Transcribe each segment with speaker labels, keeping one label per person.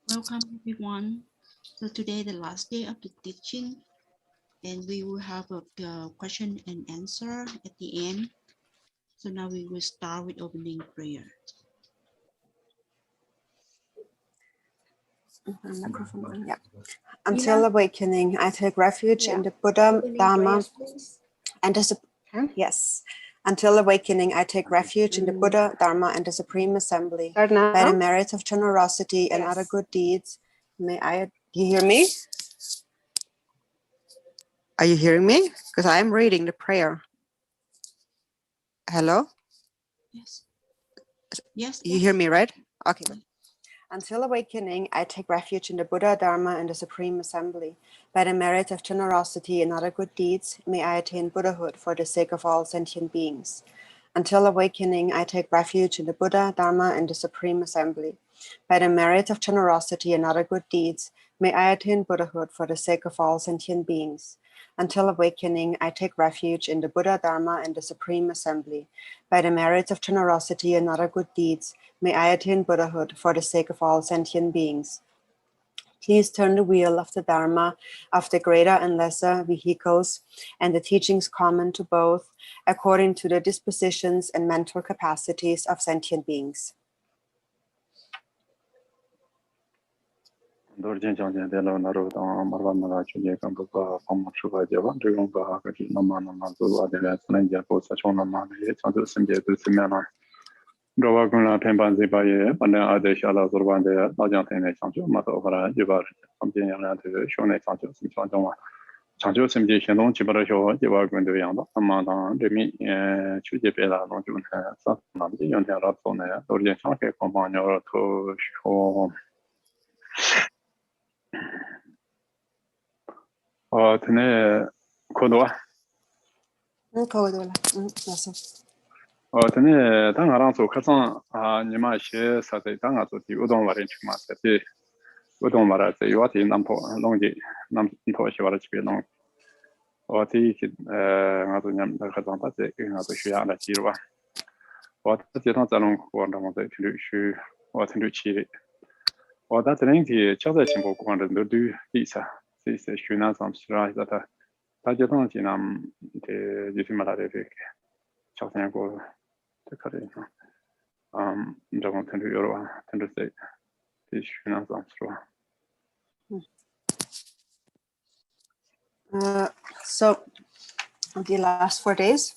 Speaker 1: Welcome everyone. So today the last day of the teaching, and we will have a question and answer at the end. So now we will start with opening prayer.
Speaker 2: Yeah. Until awakening, I take refuge in the Buddha, Dharma, and the yes. Until awakening, I take refuge in the Buddha, Dharma, and the Supreme Assembly. By the merit of generosity and other good deeds, may I. Do you hear me? Are you hearing me? Because I am reading the prayer. Hello?
Speaker 1: Yes. Yes.
Speaker 2: You hear me, right? Okay. Until awakening, I take refuge in the Buddha, Dharma, and the Supreme Assembly. By the merit of generosity and other good deeds, may I attain Buddhahood for the sake of all sentient beings. Until awakening, I take refuge in the Buddha, Dharma, and the Supreme Assembly. By the merit of generosity and other good deeds, may I attain Buddhahood for the sake of all sentient beings. Until awakening, I take refuge in the Buddha, Dharma, and the Supreme Assembly. By the merit of generosity and other good deeds, may I attain Buddhahood for the sake of all sentient beings. Please turn the wheel of the Dharma, of the greater and lesser vehicles, and the teachings common to both, according to the dispositions and mental capacities of sentient beings.
Speaker 3: Dorje Chant de la Naruto, Marvana Chuye Kambuka, Pamushuba Java, Drupon, Namana, Adela, Nanja, Sachona, Chantu Simje, Simena, Drovakuna, Pembanzi Baye, and then Adeshala Zorvande, Lajan Chantu, Matavara, Jivar, something to Shone Chantu, Simchantoma. Chantu Simji, Shandon, Chibarasho, Jivar Gunduyama, Amanda, Demi, Chujipela, Nojun, Satana, Yonta Rapsone, Dorje Chanke, Compagno to show. Tene Kodoa.
Speaker 2: Kodola. Yes.
Speaker 3: tene ta nga rang so khasan nima she sa de ta nga so ti Udumvara chima sa ti Udumvara se yo ti nam po long ji nam po she wara chi long ti nga so nyam da khasan ta se nga so shu ya la ji wa ta ji tang za long ko na mo de ti lu shu ti lu chi da tene ti cha za chen bo ko ran de du di sa si se shu na sam sra da ta ji tang ji nam de ji fi ma la de ke cha sa ko de ka de 저건 텐트 여러 텐트 세 디슈나 잠스로
Speaker 2: So the last 4 days,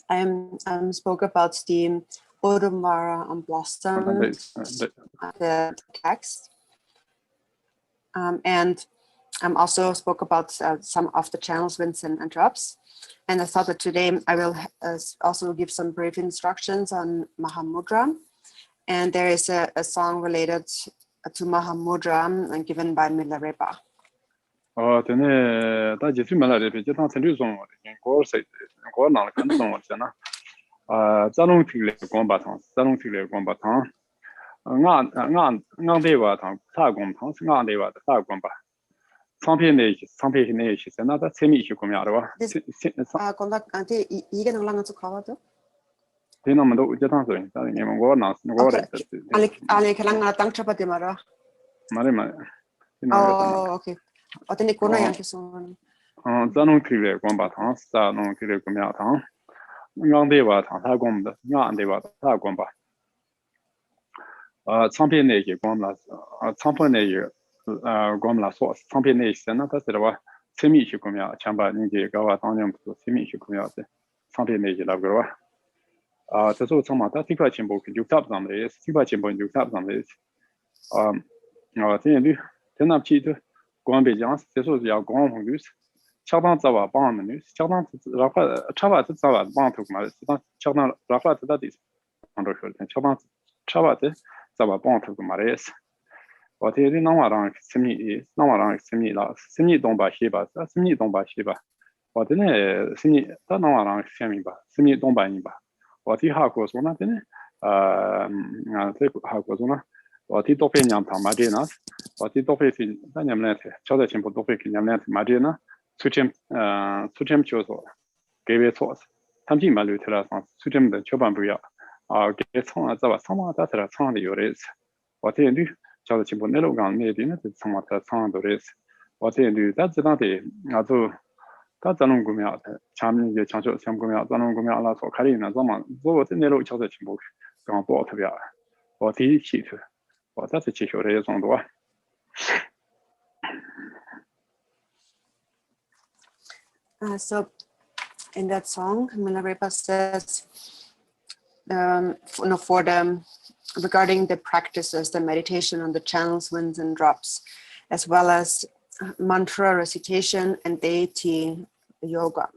Speaker 2: I spoke about the Udumvara and Blossom, the text, and also spoke about some of the channels, winds, and drops. And I thought that today I will also give some brief instructions on Mahamudra. And there is a song related to Mahamudra and given by Milarepa.
Speaker 3: 되네 다 지수 말아래 비슷한 텐트 좀 고세 고나 간 좀 왔잖아 자동 틀레 공바탕 자동 틀레 공바탕 nga dewa tang ta gong tang nga dewa ta gong ba 상편 내에 있으나 다 재미 있고 그러면 알아.
Speaker 2: 건다 안테 이게 능랑한서 가봐도.
Speaker 3: 대나무도 이제 당소인. 다른 게 뭐고 나스 뭐고
Speaker 2: 아니 그냥 땅 쳐봐대 말아.
Speaker 3: 말해.
Speaker 2: 오케이. 어떤 데 코너 양께서.
Speaker 3: 자농 틀에 공바 당 자농 틀에 공야 당. nga 다 공다. nga dewa 다 공바. 상편 내에 공라 상편 내에 공라 소 상편 내에 있으나 다스러와 재미 있고 그러면 참바 이제 가와 당년부터 재미 있고 그러면 상편 내에 라고 저도 정말 다 티파 첨부 육탑 담에 티파 첨부 육탑 담에 tendu tenap chi de guan bei jiang ce so ya guan hong lu chang za wa bang ne chang ra fa cha wa za wa bang tu ma chang ra fa da di ang ro shu chang cha wa de za wa bang tu ma re wa de de nang wa rang simi la simi dong ba xi ba wa de ne simi da nang wa rang simi ba simi dong ba ni ba wa ti ha ko so na de ne te ha ko so na我提多费两趟马这呢，我提多费是那你们来睇，交代全部多费给你们来睇马这呢，出钱就说给别错，他们进马路去了上，出钱的全办不要给厂啊，这吧，厂嘛打起来厂里有的是，我这女交代全部那路讲那边呢是厂嘛在厂都的是，我这女在这当地就他这种股票的，前面就强说像股票，这种股票那说开的那怎么，我这那路交代全部刚多特别，我第一期去。我这次去学的也种多。
Speaker 2: So in that song, Milarepa says, for them regarding the practices, the meditation on the channels, winds, and drops, as well as mantra recitation and deity yoga,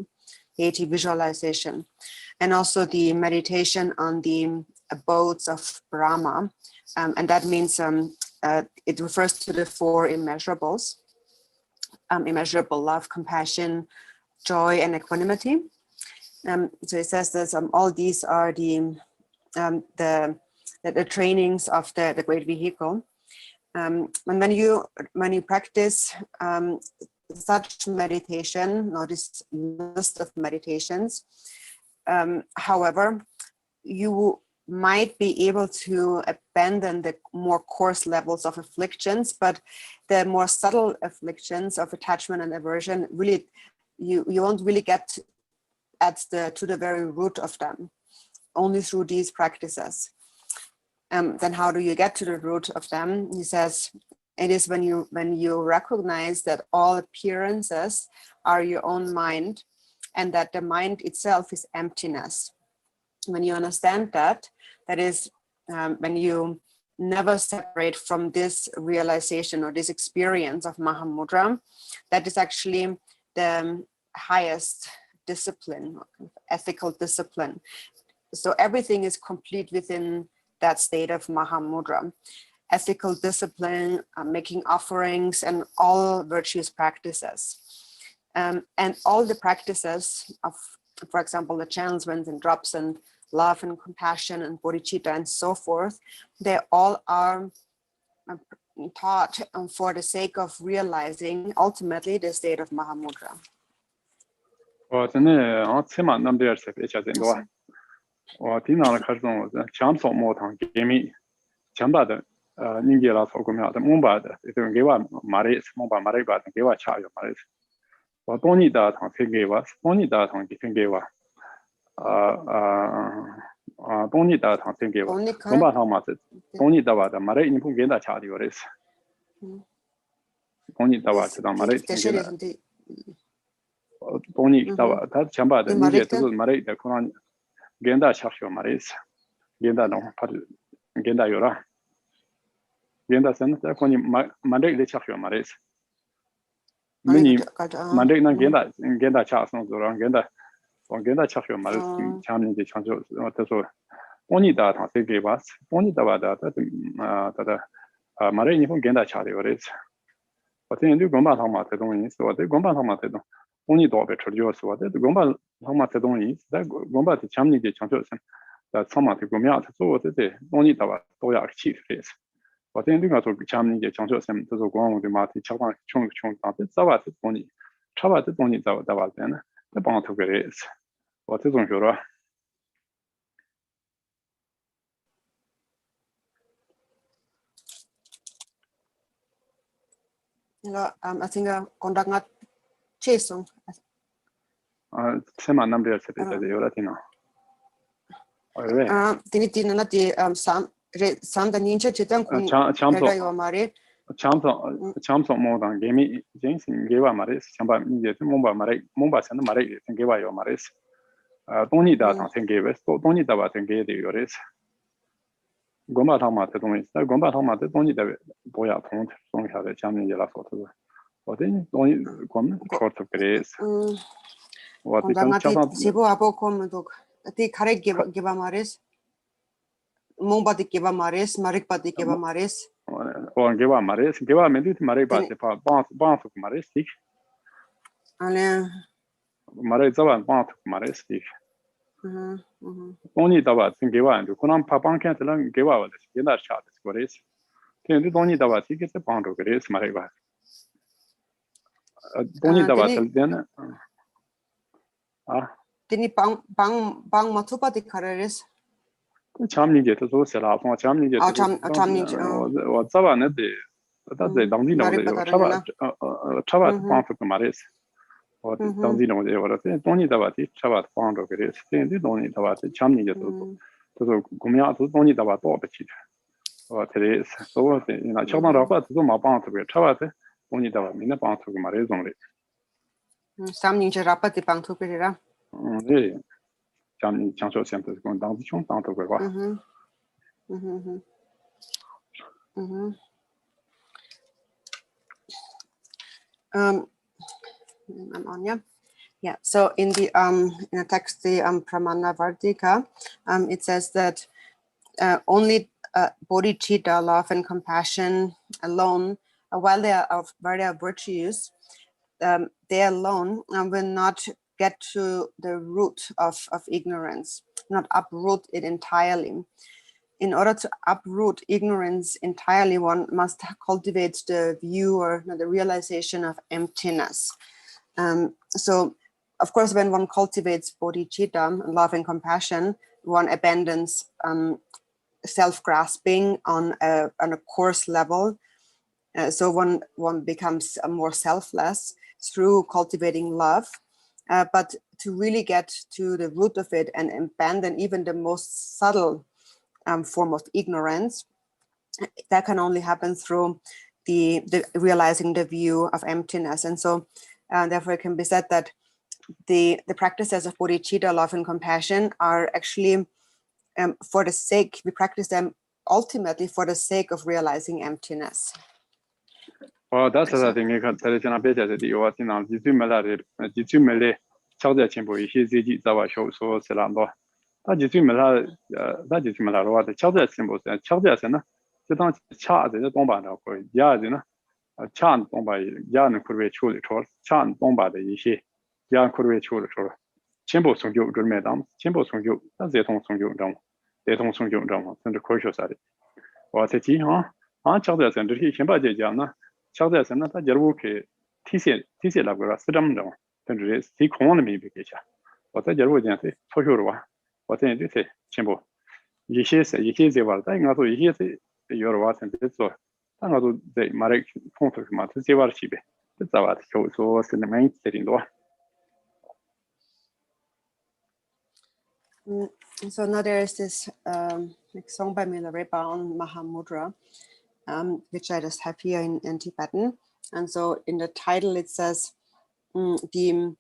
Speaker 2: deity visualization, and also the meditation on the abodes of Brahma. And that means it refers to the 4 immeasurables, immeasurable love, compassion, joy, and equanimity. So it says that all these are the trainings of the great vehicle. And when you practice such meditation, or this list of meditations, however, you might be able to abandon the more coarse levels of afflictions, but the more subtle afflictions of attachment and aversion, really, you won't really get to the very root of them, only through these practices. Then how do you get to the root of them? He says, it is when you recognize that all appearances are your own mind, and that the mind itself is emptiness. When you understand that is when you never separate from this realization or this experience of Mahamudra, that is actually the highest discipline, ethical discipline. So everything is complete within that state of Mahamudra. Ethical discipline, making offerings, and all virtuous practices. And all the practices of for example, the chants and drops and love and compassion and bodhicitta and so forth, they all are taught for the sake of realizing ultimately the state of Mahamudra.
Speaker 3: Genda Shakyo Maris, Genda no Genda Yora. Genda Senator Koni Mandek de Chakyo Maris. Many Mandek na Genda Genda Chas no Zoran Genda on Genda Chakyo Maris, Chanting the Chanto Teso. Only that I think gave us, only that Marini from Genda Chari or is. But then you go back how much I don't so they go back how much I don't. Only dog better yours what the Gomba how much I don't eat that Gomba to Chamni the Chantos that some of the Gomia so the only that Doya chief is. But then you got to Chamni the Chantos and to go on with the Marty Chavan Chung Chung Savat only Chavat only that was then the bound to get is. What is on your
Speaker 2: I think conduct not chase song.
Speaker 3: Sema number of cities that you're Latino.
Speaker 2: Tinity not the some the ninja chitan
Speaker 3: Champ more than Gammy James in Geva Maris, Chamba Mumba and Maris and Geva your Maris. Don't need that I think gave us, don't need that and gave the Yoris. Gomba Hama to don't Gomba Hama to don't need the boy out front, don't have a cham in the photo. But then only one court of grace. What we can
Speaker 2: Sibo Abocom dog. The correct give a Maris. Mumba the Giva Maris, Marikpa the Giva Maris.
Speaker 3: Or Geva Maris, Geva Medit Mariba, the Bath of Maristic. Marizawa and Bath of Maristic. Only Davat in Geva and Kunam Papan can't learn Geva in that shot is what is. Then only Davat tickets a pound of grace Mariba. Only Davat then.
Speaker 2: Dini bang matupa the carreras.
Speaker 3: Chamni get to those up on Chamni get or Savannah, that's the Dondino, Chavat Pont of Maris, or Dondino, they were don't need about it, Chavat Pont of Grace, then you don't need about it, Chamni get to the Gumiato, don't need about Orbachit. Or Teres, so in a Chaman Rabat, do my bound to be Chavate, only the Mina Pont of Maris only.
Speaker 2: Some ninja rapat the Pang to Pera.
Speaker 3: Chanting centers going down the Chant to go.
Speaker 2: I'm on, yeah. Yeah. So in the text, the Pramana Vardika, it says that only bodhicitta, love and compassion alone, while they are virtues, they alone will not get to the root of ignorance, not uproot it entirely. In order to uproot ignorance entirely, one must cultivate the view or the realization of emptiness. So, of course, when one cultivates bodhicitta, love and compassion, one abandons self-grasping on a coarse level. So one becomes more selfless through cultivating love. But to really get to the root of it and abandon even the most subtle form of ignorance, that can only happen through the realizing the view of emptiness. And so therefore it can be said that the practices of bodhicitta, love and compassion are actually for the sake, we practice them ultimately for the sake of realizing emptiness.
Speaker 3: Well, that's the thing. You can tell it in a bit that you are in on the Mele, Chauda Chimbo, his Zawa show, so Selando. That is Mela, that is Mela, the Chauda symbols and Chaudas and the don't charge the Bomba for Yazina, a chant on by Yan Kurve Chul, Chant Bomba the Yishi, Yan Kurve Chul. 첨보 성교 그러면 첨보 성교 대통 성교 정 대통 성교 정甚至科学啥的我在记瞧在甚至是先把这讲呢瞧在甚至他就是去提些那个是这么着甚至是空的没别下我在就是讲是科学的话我在就是첨보一些这玩但我说一些是有的话甚至说但我说在马来空头嘛这玩起呗这咋话说是那么一点多
Speaker 2: So now there is this song by Milarepa on Mahamudra, which I just have here in Tibetan. And so in the title it says the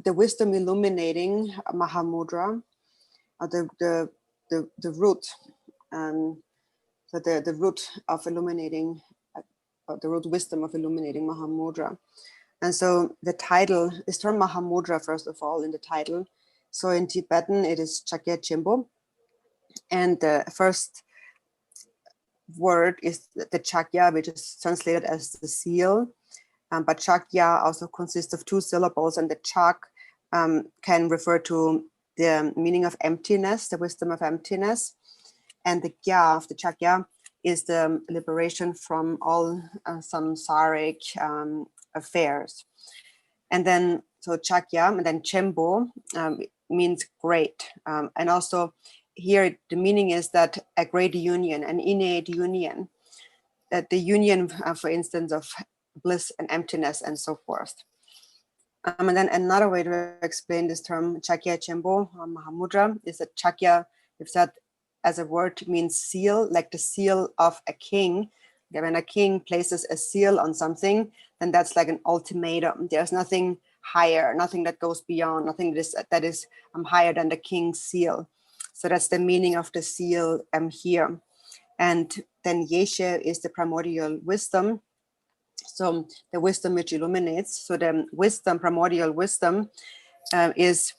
Speaker 2: wisdom illuminating Mahamudra, the root, so the root of illuminating, the root wisdom of illuminating Mahamudra. And so the title is from Mahamudra, first of all, in the title. So in Tibetan, it is Chakya Chimbo. And the first word is the Chakya, which is translated as the seal. But Chakya also consists of 2 syllables, and the Chak can refer to the meaning of emptiness, the wisdom of emptiness. And the Kya of the Chakya is the liberation from all samsaric affairs. And then, so Chakya, and then Chembo means great. And also here, the meaning is that a great union, an innate union, that the union, for instance, of bliss and emptiness and so forth. And then another way to explain this term, Chakya Chembo, Mahamudra, is that Chakya, if that as a word means seal, like the seal of a king. When a king places a seal on something, then that's like an ultimatum. There's nothing higher, nothing that goes beyond, nothing that is higher than the king's seal. So that's the meaning of the seal here. And then Yeshe is the primordial wisdom. So the wisdom which illuminates. So the wisdom, primordial wisdom is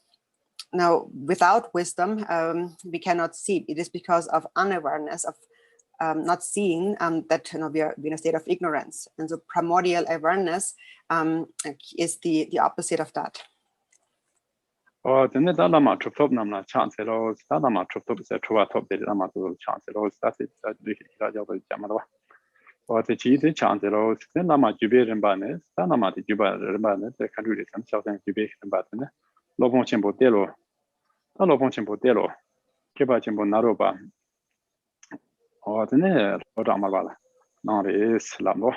Speaker 2: now without wisdom, we cannot see. It is because of unawareness, of not seeing that we are in a state of ignorance. And so primordial awareness is the opposite of that.
Speaker 3: then the lama top namna chance lo sta lama top se chua top de lama to chance lo sta se de la ja ba jama lo the chi de chance lo se lama jube ren ba ne sta lama de juba ren ba ne de kan de sam chao den jube ren ba ne lo bong chen bo de lo ta lo bong chen bo de lo ke ba chen bo na ro ba then lo da ma ba la na re islam lo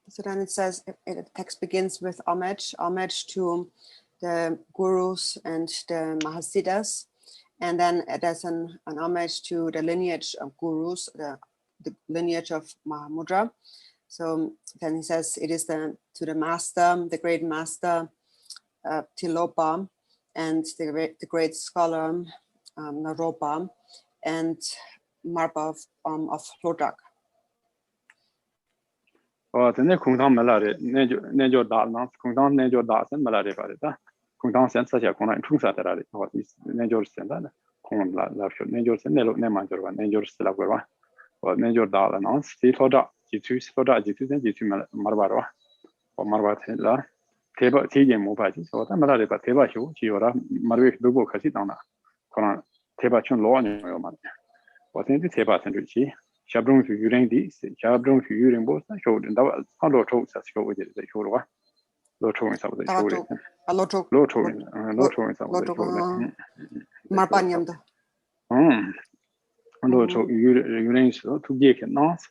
Speaker 2: So then it says, the text begins with homage to the gurus and the mahasiddhas. And then there's an homage to the lineage of gurus, the lineage of Mahamudra. So then he says it is to the master, the great master, Tilopa, and the great scholar, Naropa, and Marpa of Lodrak.
Speaker 3: then kung tang mala re ne jo da na kung tang ne jo da sen mala re ba re da kung tang sen sa ja kung na chung sa ta re ho ne jo sen da kung la shu ne jo sen ne lo ne ma jo ba ne jo se la ba ne jo da la na si tho da ji tu sen ji tu mar ba ro mar ba the la te ba ti yin mo ba ji so da mala re ba te ba shu ji yo ra mar we do bo kha si dang na kong te ba chun lo ni yo ma wa ten te ba sen ji Shabrung to Urendi, Shabrung to Urimbo, showed and that was a such go with it, they showed what? Low towing some of the show. Low towing some of the show.
Speaker 2: Marpanyam.
Speaker 3: Low to Urange to get it not.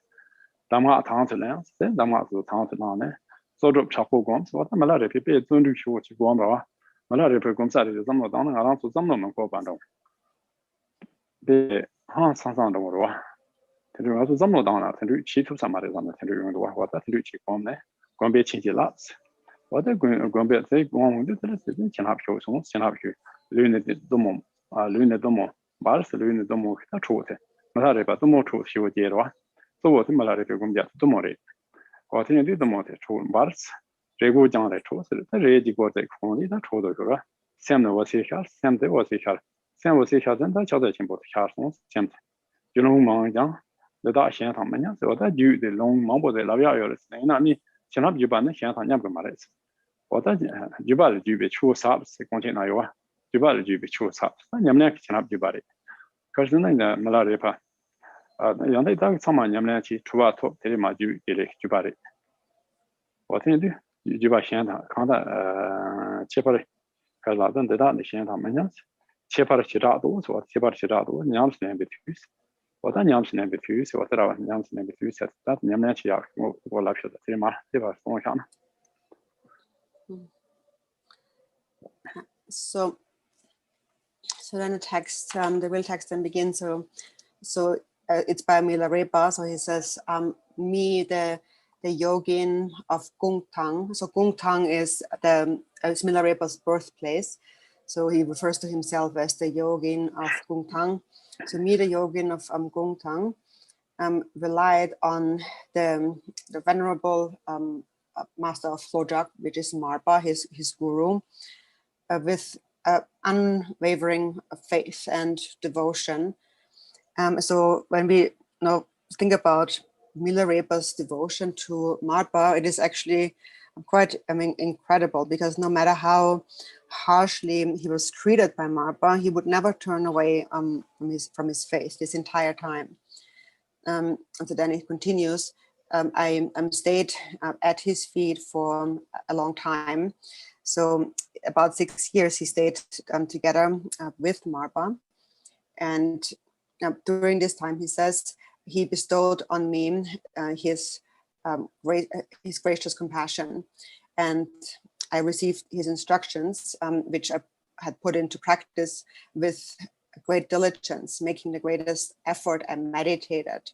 Speaker 3: Dama town to lands, then Dama to town to land. So drop chapo gums, what a malady people don't do show to go on. Malady comes out of some of them around to some of them go bundle. The Hans on the water. Tendu also zamlo dang na tendu chi tu sama de zam tendu yong wa wa ta tendu chi gong ne gong be qin ji la wa de gong be zai gong de de de qin ha piu song qin ha piu lu ne de mo lu ne de mo ba le lu ne de mo ta chu de ma ta de ba de mo chu xi wo jie de wa so wo de ma la de gong jia de mo de wa tin de de mo de chu ba le re gu jiang de chu se de re ji guo de kong li da chu de ge ba xian de wo xi xia xian de wo xi xia xian wo xi xia zhen da qiao de qin bo de xia song xian de ju long mang yang the da xian tang men ya so da ju de long mang bo de la ya yo le na ni Chanab Juban, Chant, Yamaris. What I Jubal Jubi Chu Sabs, contain Iowa. Jubal Jubi Chu Sabs, Yamnak Chanab Jubari. Cousin in the Malaripa. Yonde Dag Saman Yamnachi, Tuato, Telema Jubari. What do you do? Juba Shanta, Kanda Chipari. Kazan did not the Shanta Manas. Chipar Chirados or Chipar Chirado, Yams name between. What a Yams name between, what our Yams name between said that Yamnachi will lecture the Tema, Tiva Stonkan.
Speaker 2: So then the text, the real text then begins. So it's by Milarepa. So he says, me, the yogin of Gungtang. So Gungtang is Milarepa's birthplace. So he refers to himself as the yogin of Gungtang. So me, the yogin of Gungtang, relied on the venerable master of Flojak, which is Marpa, his guru, with unwavering faith and devotion. So when we think about Milarepa's devotion to Marpa, it is actually quite, incredible, because no matter how harshly he was treated by Marpa, he would never turn away from his faith this entire time. And so then it continues. I stayed at his feet for a long time. So about 6 years he stayed together with Marpa. And during this time, he says, he bestowed on me his gracious compassion. And I received his instructions, which I had put into practice with great diligence, making the greatest effort, and meditated.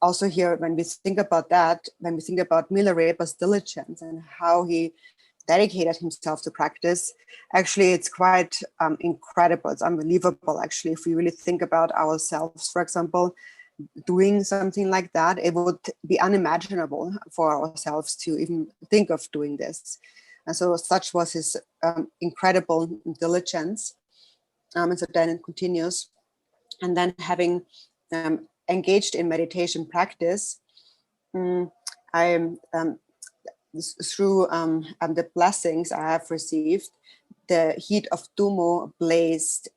Speaker 2: Also here, when we think about that, when we think about Milarepa's diligence and how he dedicated himself to practice, actually it's quite incredible. It's unbelievable, actually, if we really think about ourselves, for example, doing something like that. It would be unimaginable for ourselves to even think of doing this. And so such was his incredible diligence. And so then it continues. And then having engaged in meditation practice, I through the blessings I have received, the heat of Tumo blazed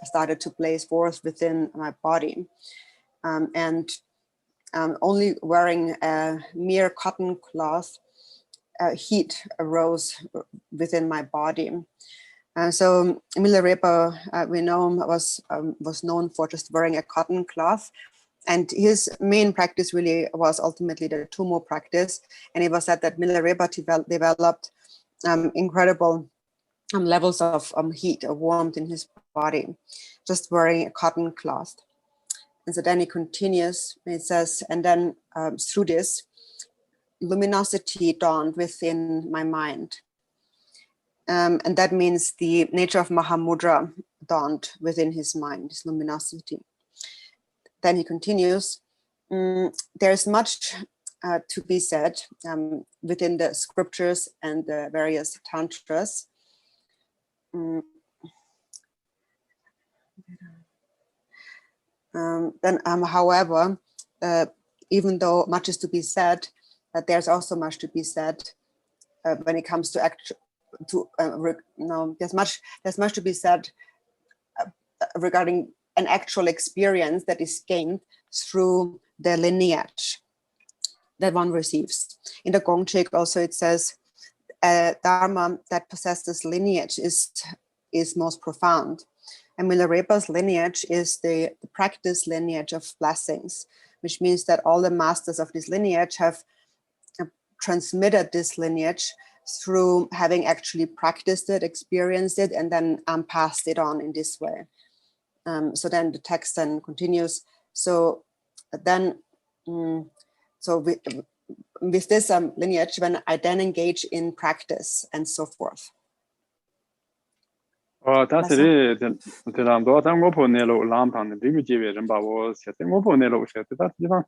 Speaker 2: started to blaze forth within my body. And only wearing a mere cotton cloth, heat arose within my body. So Milarepa, we know, was known for just wearing a cotton cloth. And his main practice really was ultimately the Tumo practice. And it was said that Milarepa developed incredible levels of heat or warmth in his body, just wearing a cotton cloth. And so then he continues, it says, and then through this, luminosity dawned within my mind. And that means the nature of Mahamudra dawned within his mind, his luminosity. Then he continues, there's much to be said within the scriptures and the various tantras. However, even though much is to be said, there's also much to be said when it comes to there's much to be said regarding an actual experience that is gained through the lineage that one receives. In the Gongchik also it says, Dharma that possesses lineage is most profound. And Milarepa's lineage is the practice lineage of blessings, which means that all the masters of this lineage have transmitted this lineage through having actually practiced it, experienced it, and then passed it on in this way. So then the text then continues. So then, with this lineage, when I then engage in practice and so forth.
Speaker 3: That's it. The Lambo Nelo Lampan, the Bimiji and Bavos, Mopo Nelo said that Divan,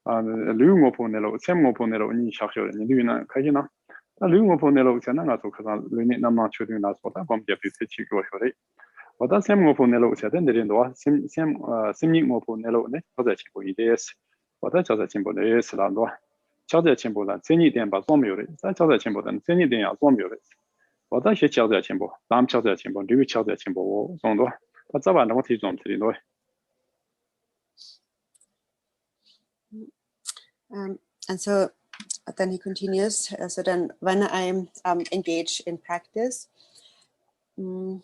Speaker 3: and Lumopo Nelo, Semopo Nelo, Nishakur, and Luna Kajina. A Lumopo Nelo Senana took us, Lunit Nama shooting us what I'm going to teach you. What does Semopo Nelo said, and there was Simmopo Nelo, Positive ideas. What that's a simple is Lando. 交在前部的这一点把做没有的，在交在前部的这一点要做没有的。我在学交在前部，咱们交在前部，这个交在前部，我总多，他这晚上我提中提多。
Speaker 2: And so then he continues. So then, when I'm engaged in practice, so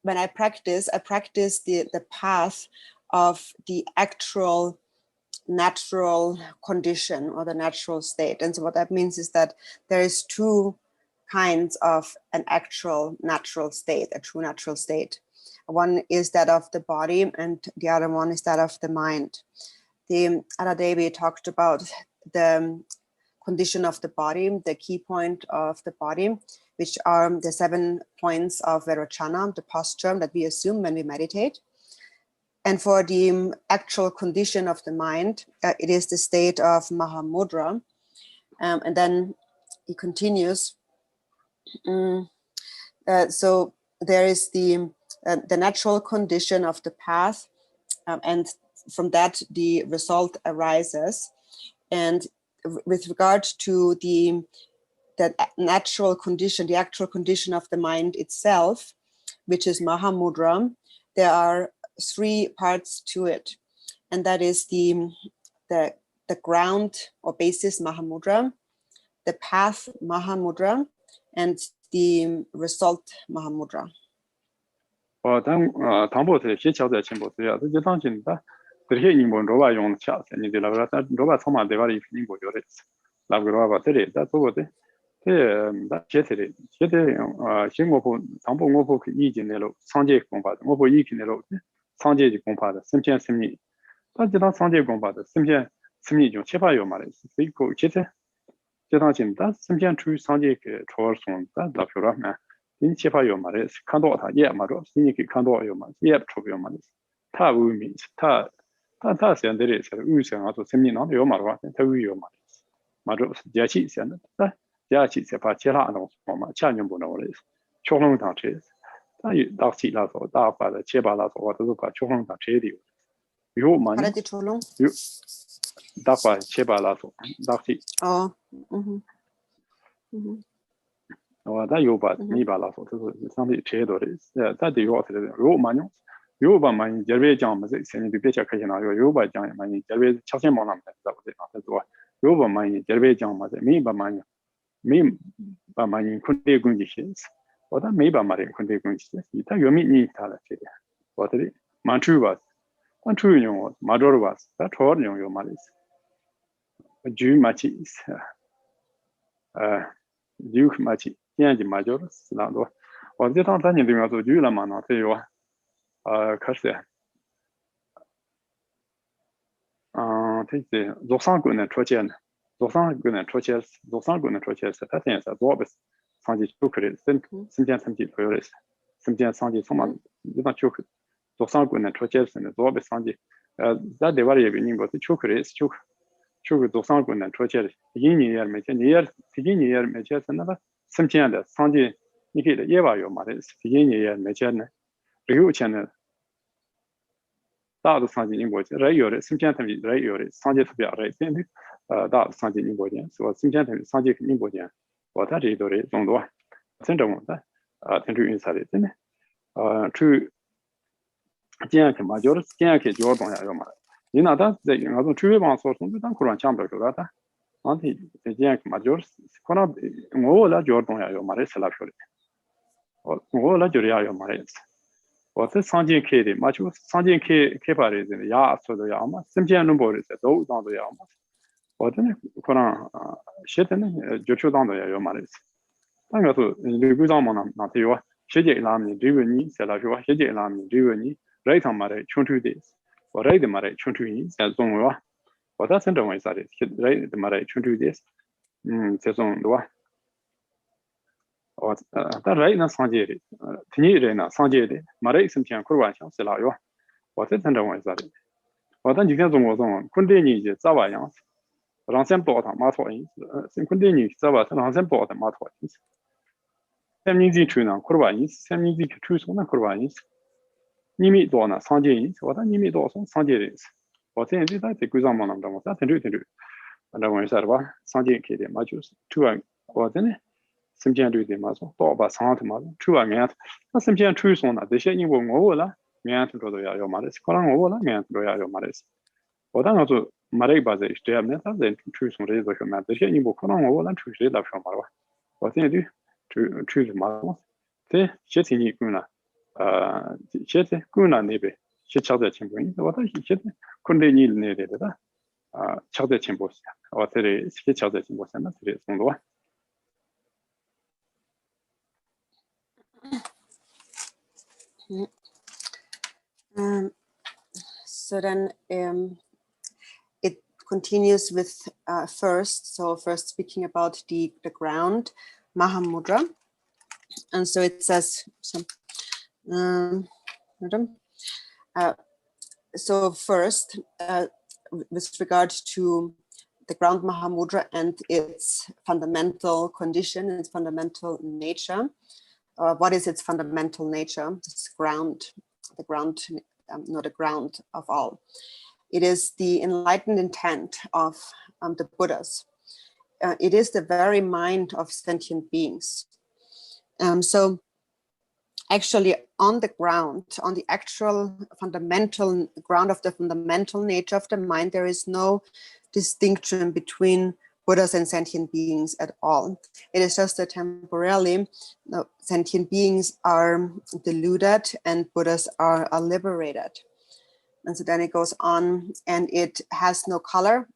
Speaker 2: when I practice the path of the actual natural condition or the natural state. And so what that means is that there is two kinds of an actual natural state, a true natural state. One is that of the body, and the other one is that of the mind. The other day we talked about the condition of the body, the key point of the body, which are the 7 points of Vairocana, the posture that we assume when we meditate. And for the actual condition of the mind, it is the state of Mahamudra. And then he continues. So there is the natural condition of the path, and from that the result arises. And with regard to the natural condition, the actual condition of the mind itself, which is Mahamudra, there are 3 parts to it, and that is the ground or basis Mahamudra, the path Mahamudra, and the result Mahamudra.
Speaker 3: 唐伯特写交在前部是要这就当今的，这些英文罗巴用下才你的那个，但罗巴从嘛对吧？英国有的，那个罗巴这里在做过的，那写的新我部唐伯我部意见的路，商界公法的，我部意见的路，商界的公法的，身边生命，但这当商界公法的，身边生命就7、8有嘛的，所以个其实这当今的身边处于商界个初二松的那票了嘛。 你7、8有嘛的，看到他也嘛着，你可以看到有嘛，也出不有嘛的，他无名，他现在的是无生啊，做生命上有嘛的话，他无有嘛的，嘛着节气现在，节气是把其他东西嘛，千年不能的，确认他这，他有到期了说，大把的7、8了说，我都是把确认他这的，有嘛呢？有，大把7、8了说，到期。
Speaker 2: 哦，
Speaker 3: 那有把你把拉说，就是相对车多的，在对我是的，有嘛用，有把嘛这边讲嘛，这现在就别讲开心了，有把讲嘛，这边超前忙了嘛，在不对啊，在做，有把嘛这边讲嘛，没把嘛困的攻击些，我的没把嘛的困的攻击些，他原名你他了这点，我这里蛮主吧，蛮主用我蛮多的吧，他超用有嘛的，主嘛起，有嘛起。 现在嘛就是那多，我这趟3年都要做久了嘛，那这有可是，这是做3个人出钱的，做3个人出钱，做3个人出钱是他现在做不是，上级就可以，身边成绩都有的是，身边上级什么，一般就可，做3个人出钱是的，做不上级，在对外的原因不是就可以，就可做3个人出钱的，1年也没钱，1年也没钱是那个。 身边的上级，你给的也吧有嘛的，1年也没钱呢，有钱呢，大的上级你过去，人有的身边他们人有的上级特别人，现在大的上级你过去，是吧？身边他们上级你过去，我在这里头的众多，真正的挺注意啥的，真的，去这样看嘛，就是这样看就要东西有嘛，你那他在那种区别帮说，从这当可能强不了的。 安提这样嘛，就是可能我来就东西有嘛的是那票的，我来就要有嘛的，我这3件开的嘛就3件开发的这个呀，说的呀嘛，身边弄不的这都当的呀嘛，我真的可能现在呢就当的有嘛的，但是说这个上嘛那对吧？世界上面这个你是那说世界上面这个你来他妈的全球的，我来的嘛的全球你在中国。 我在深圳为啥的？来他妈的全球的，这种对吧？我但来那上街的，听人那上街的，马来身边开玩笑是哪样？我在深圳为啥的？我在今天中国中，昆德尼就咋玩样子？让先报他马托因，昆德尼咋玩？让先报他马托因。 샘니지 추나 코르바니 샘니지 추소나 코르바니 니미 도나 상제인 와다 니미 도서 상제레스 어ten지 다 대구자만 한다고 다 된주 라고 해서봐 상제 계대 맞죠 투아 어전에 심지한도에 맞어 또봐 상한테 맞어 투아면 심지한 추소나 대신 이거 뭐라 면한테도 야요 말했어 그런 거라 면한테도 야요 말했어 어다가도 말에 바제 있어야면 다 추소를 해서 그러면 대신 이거 그런 거라 추소를 다 말아 어ten지 추소 말아 대 제티니 꾸나 제티 꾸나 네베 시차대 친구인 와다 시체 근데 일 내려다 차대 친구스 어때리 시차대 친구스나 그래 정도와
Speaker 2: So then it continues with first. So first speaking about the ground, Mahamudra. And so it says, so first, with regard to the ground Mahamudra and its fundamental condition, its fundamental nature. What is its fundamental nature? It's ground, not the ground of all. It is the enlightened intent of the Buddhas. It is the very mind of sentient beings. So actually on the ground, on the actual fundamental ground of the fundamental nature of the mind, there is no distinction between Buddhas and sentient beings at all. It is just that temporarily sentient beings are deluded and Buddhas are liberated. And so then it goes on, and it has no color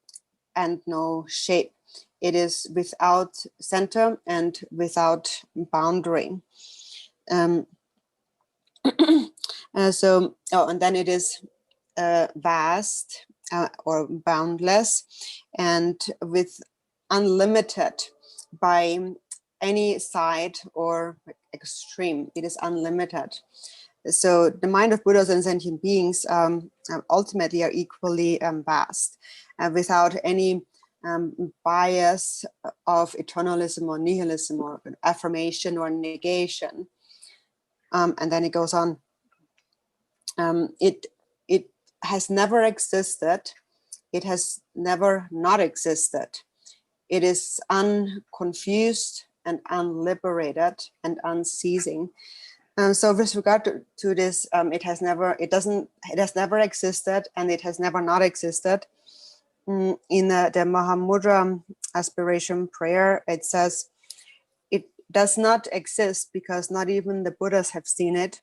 Speaker 2: and no shape. It is without center and without boundary. And then it is vast or boundless and with unlimited by any side or extreme. It is unlimited. So the mind of Buddhas and sentient beings ultimately are equally vast, without any bias of eternalism or nihilism or affirmation or negation. And then it goes on. It has never existed. It has never not existed. It is unconfused and unliberated and unceasing. So with regard to this, it has never existed and it has never not existed. In the Mahamudra aspiration prayer, it says, it does not exist because not even the Buddhas have seen it,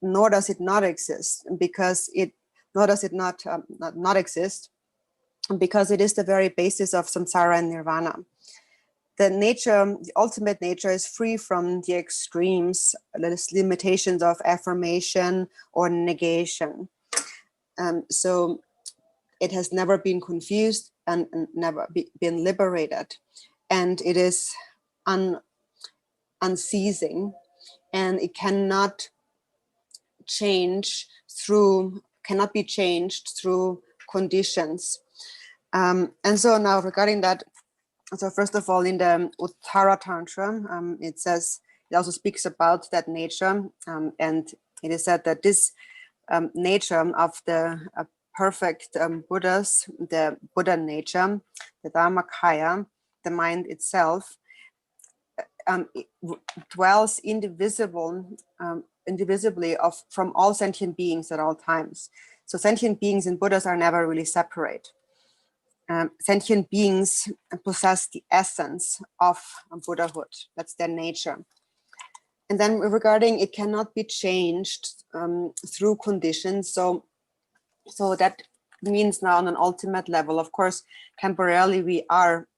Speaker 2: nor does it not exist because not exist because it is the very basis of samsara and nirvana. The ultimate nature is free from the extremes, the limitations of affirmation or negation. So it has never been confused and never been liberated. And it is unceasing, and it cannot be changed through conditions. And so now regarding that, so first of all, in the Uttara Tantra, it also speaks about that nature, and it is said that this nature of the perfect Buddhas, the Buddha nature, the Dharmakaya, the mind itself, it dwells indivisibly from all sentient beings at all times. So sentient beings and Buddhas are never really separate. Sentient beings possess the essence of Buddhahood. That's their nature. And then regarding it cannot be changed through conditions. So that means now on an ultimate level, of course, temporarily we are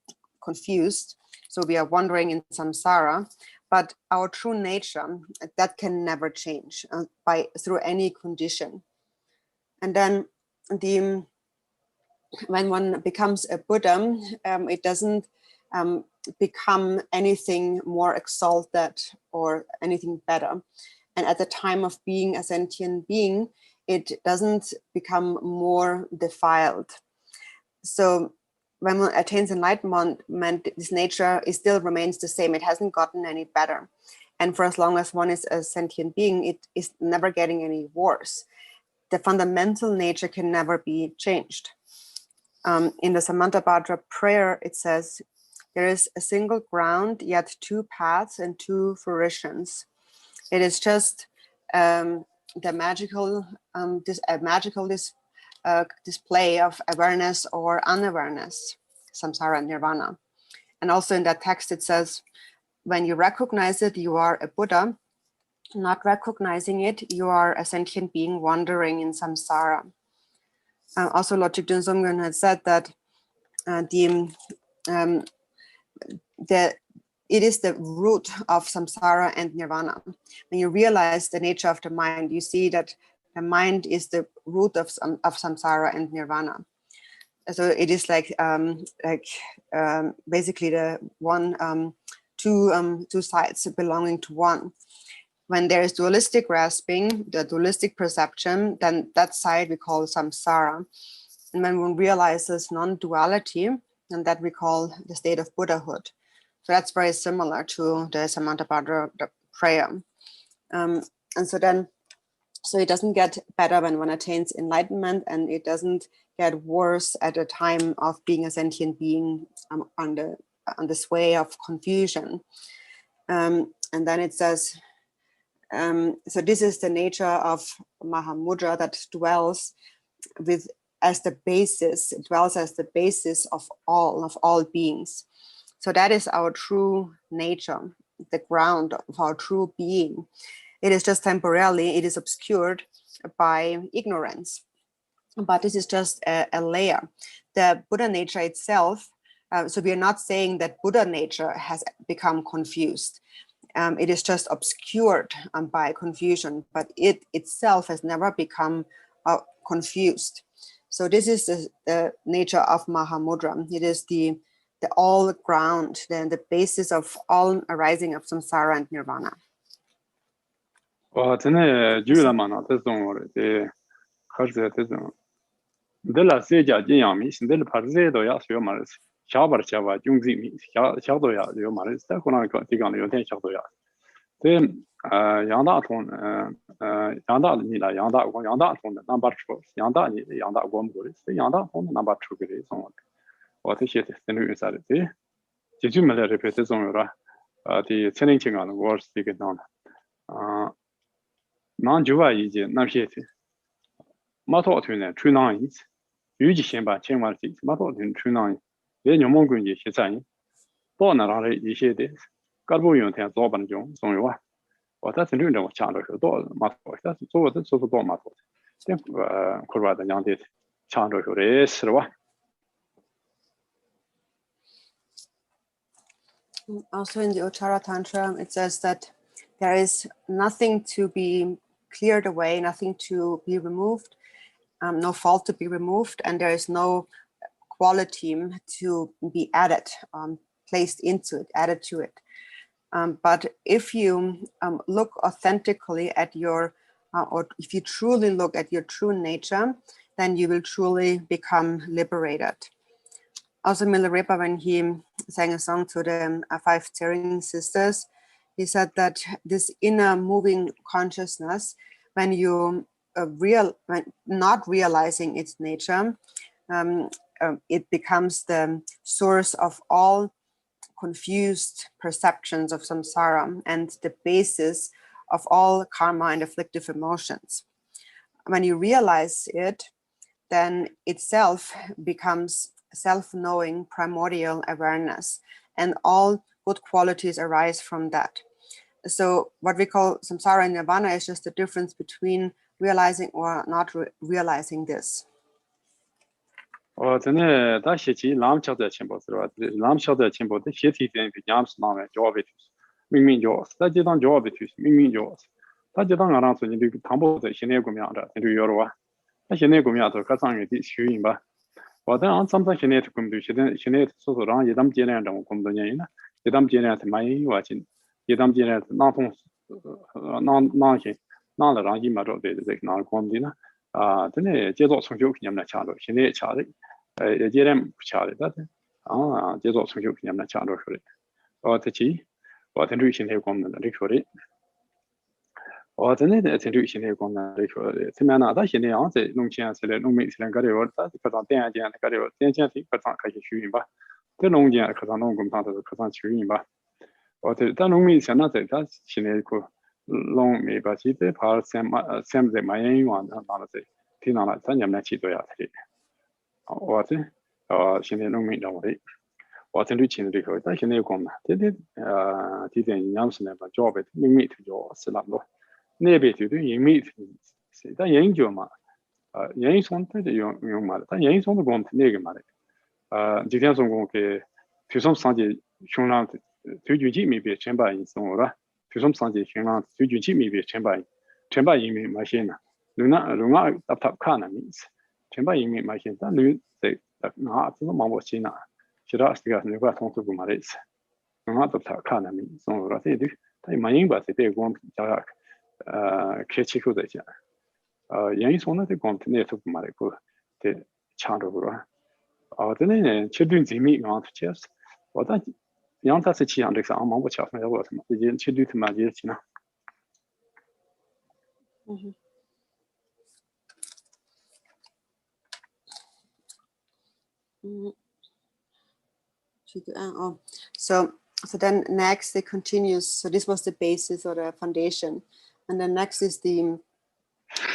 Speaker 2: confused. So we are wandering in samsara, but our true nature, that can never change through any condition. And then when one becomes a Buddha, it doesn't become anything more exalted or anything better. And at the time of being a sentient being, it doesn't become more defiled. So when one attains enlightenment, this nature still remains the same. It hasn't gotten any better. And for as long as one is a sentient being, it is never getting any worse. The fundamental nature can never be changed. In the Samantabhadra prayer, it says, there is a single ground, yet two paths and two fruitions. It is just the magical display of awareness or unawareness, samsara and nirvana. And also in that text, it says, when you recognize it, you are a Buddha. Not recognizing it, you are a sentient being wandering in samsara. Also, Lord Jigden Sumgön had said that it is the root of samsara and nirvana. When you realize the nature of the mind, you see that the mind is the root of samsara and nirvana. So it is basically the one, two sides belonging to one. When there is dualistic grasping, the dualistic perception, then that side we call samsara. And when one realizes non-duality, then that we call the state of Buddhahood. So that's very similar to the Samantabhadra prayer. And so it doesn't get better when one attains enlightenment, and it doesn't get worse at the time of being a sentient being on the sway of confusion. And then it says, so this is the nature of Mahamudra that dwells as the basis of all beings. So that is our true nature, the ground of our true being. It is just temporarily, it is obscured by ignorance. But this is just a layer. The Buddha nature itself, so we are not saying that Buddha nature has become confused. It is just obscured by confusion, but it itself has never become confused. So this is the nature of Mahamudra. It is the all ground, then the basis of all arising of samsara and nirvana.
Speaker 3: 저는 주라마나 뜻송을 제 가르쳐 뜻송. 들라 세자 진양미 신들 파르제도 야스요 말스. 샤바르샤바 중지미 샤도야 요 말스. 코나가 디간요 요텐 샤도야. 제 양다통 양다니라 양다고 양다통 넘버 2 양다니 양다고 뭐랬어. 양다통 넘버 2 그래 송. 어떻게 됐는 의사를 지금을 리피트 송으로 디 체닝칭하는 워스 되게 나온 난 좋아 이제 남시에 마토트는 추나이 유지 신바 챙마지 마토트는 추나이 내 녀몽군이 시장이 또 나라를 이시에 깔보용 대 조반 중 송요와 어떤 류는 창로서 또 마토서 소도 소도 마토 된 코르바다 양대 창로서에 스와.
Speaker 2: Also in the Uttara Tantra, it says that there is nothing to be cleared away, nothing to be removed, no fault to be removed, and there is no quality to be added, placed into it, added to it. But if you look authentically at your, or if you truly look at your true nature, then you will truly become liberated. Also, Milarepa, when he sang a song to the 5 Tsering sisters, he said that this inner moving consciousness, when you when not realizing its nature, it becomes the source of all confused perceptions of samsara and the basis of all karma and afflictive emotions. When you realize it, then itself becomes self-knowing primordial awareness, and all good qualities arise from that. So what we call samsara and nirvana is just the difference between realizing or not realizing this.
Speaker 3: 저는 다시 남쳐서 첨부스러 남쳐서 첨부도 시티된 비냠스 나면 조합이 민민조 스타지단 조합이 민민조 스타지단 알아서 이제 담보도 신의 구매하다 이제 여러와 신의 구매하다 가상의 쉬인 봐 와다 삼삼 신의 금도 신의 소소랑 예담 제내는 공도냐이나 예담 제내한테 많이 와진 예담 제내한테 나통 나나시 나라랑이 말로 되게 나 공디나 전에 제도 성교 그냥 차로 신의 차를 Jerem Charlie that. Just also you can not chant for it. Or the chi, or the reaching here come the recovery. Or the net attribution here come the recovery. The man that in the answer, no chance, no makes and got it, because I'm there and got it, then chanting, but not catch you in back. The long year, because I know come down to the cousin shooting back. Or the no means another, that's Chineko long me, but it's the part same that my own one, another. Tina, Tanya Machi to Yatri. Or the Chinelo meet nobody. What in reaching the record, I can never come. Did it? Didn't Yamson have a job at meet your Salamo. Maybe to do you meet the young Joma. Yanks wanted the young mother. Yanks on the bomb to Negamari. Depends on Gonke. To some Sunday, shown out to you me be a chamber in Sonora. To some Sunday, shown out to you me be a chamber in machine. Luna up Kana means. Chamber in machine. That knew they not the Mamma China. She asked the guy never thought to go marriage. Not the economy, so what they do. They might but they want Jack Ketchico the Yanks one of the continent of Marico, the Chant. Or the name children meet on the chest. What that young that's a chi on the exam, which of my work, the children to my dear China.
Speaker 2: So then next it continues. So this was the basis or the foundation. And then next is the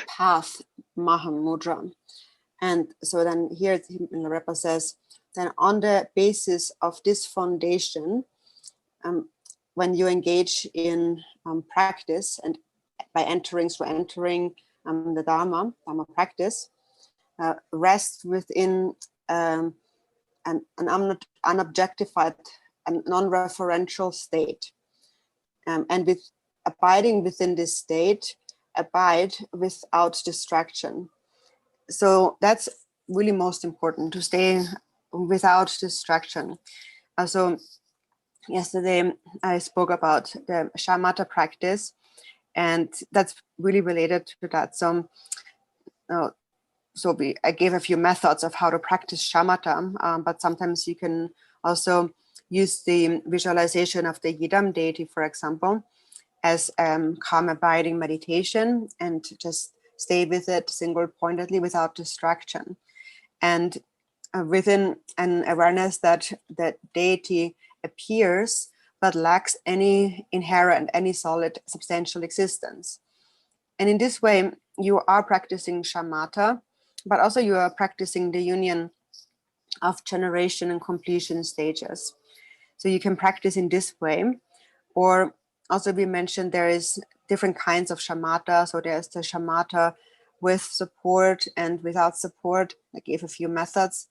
Speaker 2: path, Mahamudra. And so then here the Repa says, then on the basis of this foundation, when you engage in practice and by entering the Dharma practice, rest within an unobjectified and non-referential state. And with abiding within this state, abide without distraction. So that's really most important, to stay without distraction. So yesterday I spoke about the Shamatha practice, and that's really related to that. So I gave a few methods of how to practice Shamatha, but sometimes you can also use the visualization of the Yidam deity, for example, as calm abiding meditation, and just stay with it single-pointedly without distraction. And within an awareness that that deity appears but lacks any inherent, any solid, substantial existence. And in this way, you are practicing Shamatha, but also you are practicing the union of generation and completion stages. So you can practice in this way. Or also we mentioned there is different kinds of Shamatha. So there's the Shamatha with support and without support. I gave a few methods.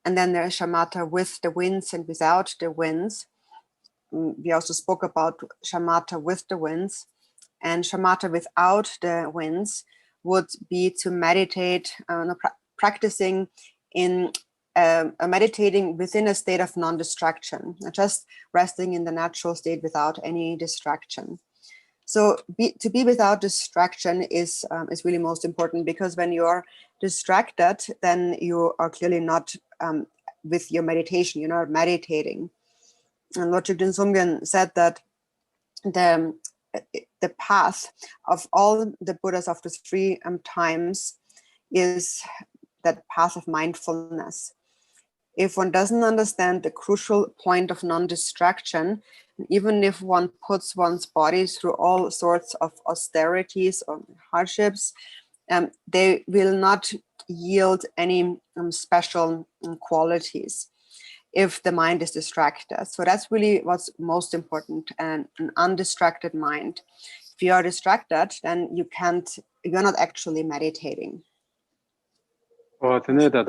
Speaker 2: And then there's Shamatha with the winds and without the winds. We also spoke about Shamatha with the winds. And Shamatha without the winds would be to meditate, practicing in meditating within a state of non-distraction, just resting in the natural state without any distraction. So to be without distraction is really most important, because when you are distracted, then you are clearly not with your meditation, you're not meditating. And Lord Jigden Sumgyen said that the path of all the Buddhas of the three times is that path of mindfulness. If one doesn't understand the crucial point of non-distraction, even if one puts one's body through all sorts of austerities or hardships, they will not yield any special qualities if the mind is distracted. So that's really what's most important, and an undistracted mind. If you are distracted, then you're not actually meditating.
Speaker 3: Today that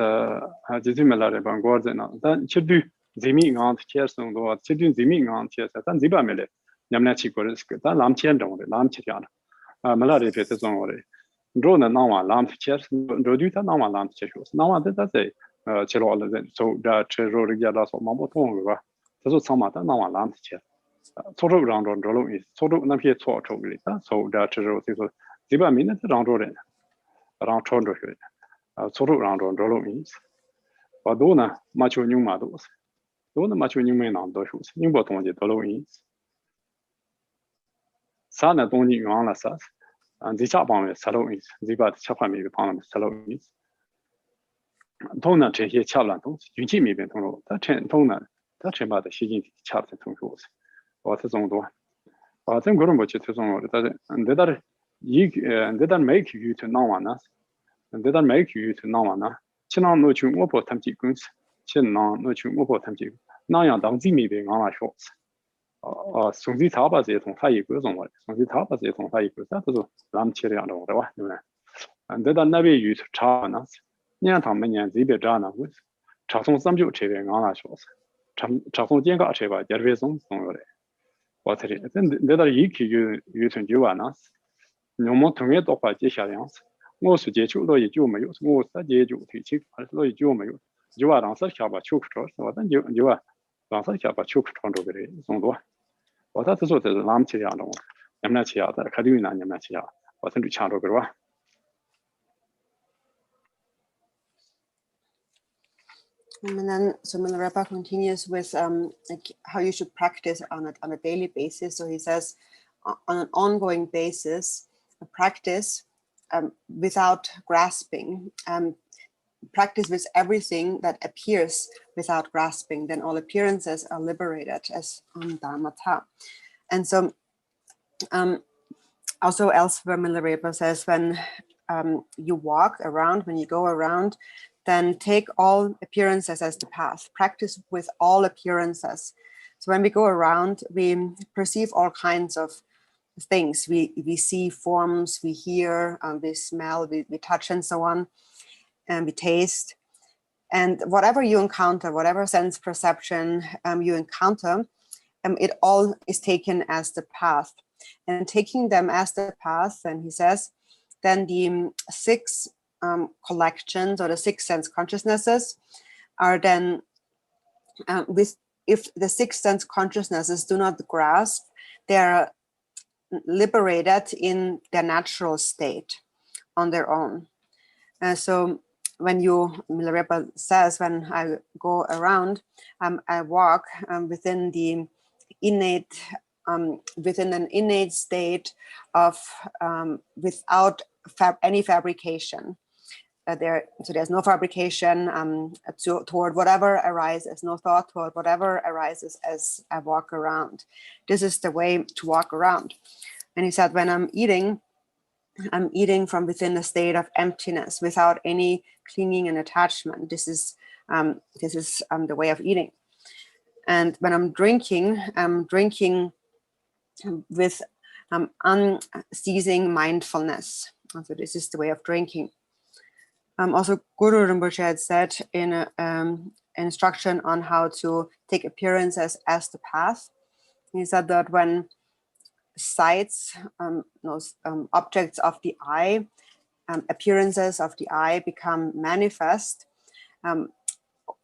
Speaker 3: Jizimela Bangorzen, then should do Ziming on chairs on the what, should do Ziming on chairs, and Zibamele, Yamnachi Goris, then Lam Chiendon, Lam Chian, Malari Petazon, Drone and Nawa Lam chairs, Roduta Nawa Lam chairs. Now that's a Chirol, so that Chirorigas or Mamoton, so Samata Nawa Lam chair. Sort of round on Rolo is sort of not yet sort of so that Chiro is Ziba minutes around Roden, around Chondro. Sort of round on Rolo means. và đồ na ma chu nhung ma đồ đồ na ma chu nhung me nam đồ shu nhưng bộ tông gì đồ lâu in sa na tông gì ngang là sa anh chỉ chọn bằng sa lâu in chỉ bắt chọn bằng cái bằng sa lâu in tông na这些恰烂东西运气没变通了，他成通呢，他成把的习近恰的通说，我这种多，我真个人不去这种，但是你在你在make you to know完呢，你在make you to know完呢，其他那群我不他们几公司，其那群我不他们几，那样当地没变俺来说，从这他把这从他一个种了，从这他把这从他一个，那都是咱们起的样的，对吧？对不对？你在那边有差呢。年他们年这边这呢，查从咱们就这边俺来说，查从监管这边也是从有的，我猜的，那到一期有成就完了，我们同样都快接下来样子，我是接触到也就没有，我是接触推进，还是到也就没有，就话当时下把秋口是吧？但就话当时下把秋口穿着个的，送多，我他是说这是咱们起样的，你们起样的，看对呢，你们起样，我甚至抢着个吧。
Speaker 2: And then so Milarepa continues with like how you should practice on a daily basis. So he says, on an ongoing basis, practice without grasping, practice with everything that appears without grasping. Then all appearances are liberated as Dharmata. And so also elsewhere Milarepa says, when you walk around, when you go around, then take all appearances as the path. Practice with all appearances. So when we go around, we perceive all kinds of things. We see forms, we hear, we smell, we touch and so on, and we taste. And whatever you encounter, whatever sense perception you encounter, it all is taken as the path. And taking them as the path, then he says, then the six collections or the six sense consciousnesses are then if the six sense consciousnesses do not grasp, they are liberated in their natural state on their own. So when Milarepa says, when I go around, I walk within the innate within an innate state of without any fabrication. So there's no fabrication toward whatever arises, no thought toward whatever arises as I walk around. This is the way to walk around. And he said, when I'm eating from within a state of emptiness without any clinging and attachment. This is the way of eating. And when I'm drinking with unceasing mindfulness. And so this is the way of drinking. Also, Guru Rinpoche had said in an instruction on how to take appearances as the path. He said that when sights, those objects of the eye, appearances of the eye become manifest,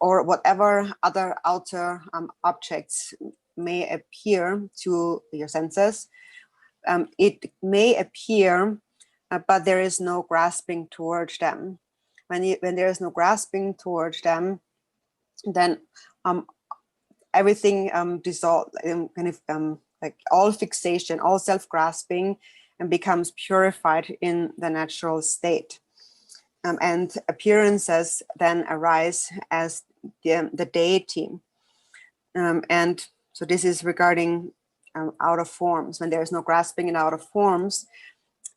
Speaker 2: or whatever other outer objects may appear to your senses, it may appear, but there is no grasping towards them. When there is no grasping towards them, then everything dissolves, like all fixation, all self-grasping, and becomes purified in the natural state. And appearances then arise as the deity. And so this is regarding outer forms. When there is no grasping in outer forms,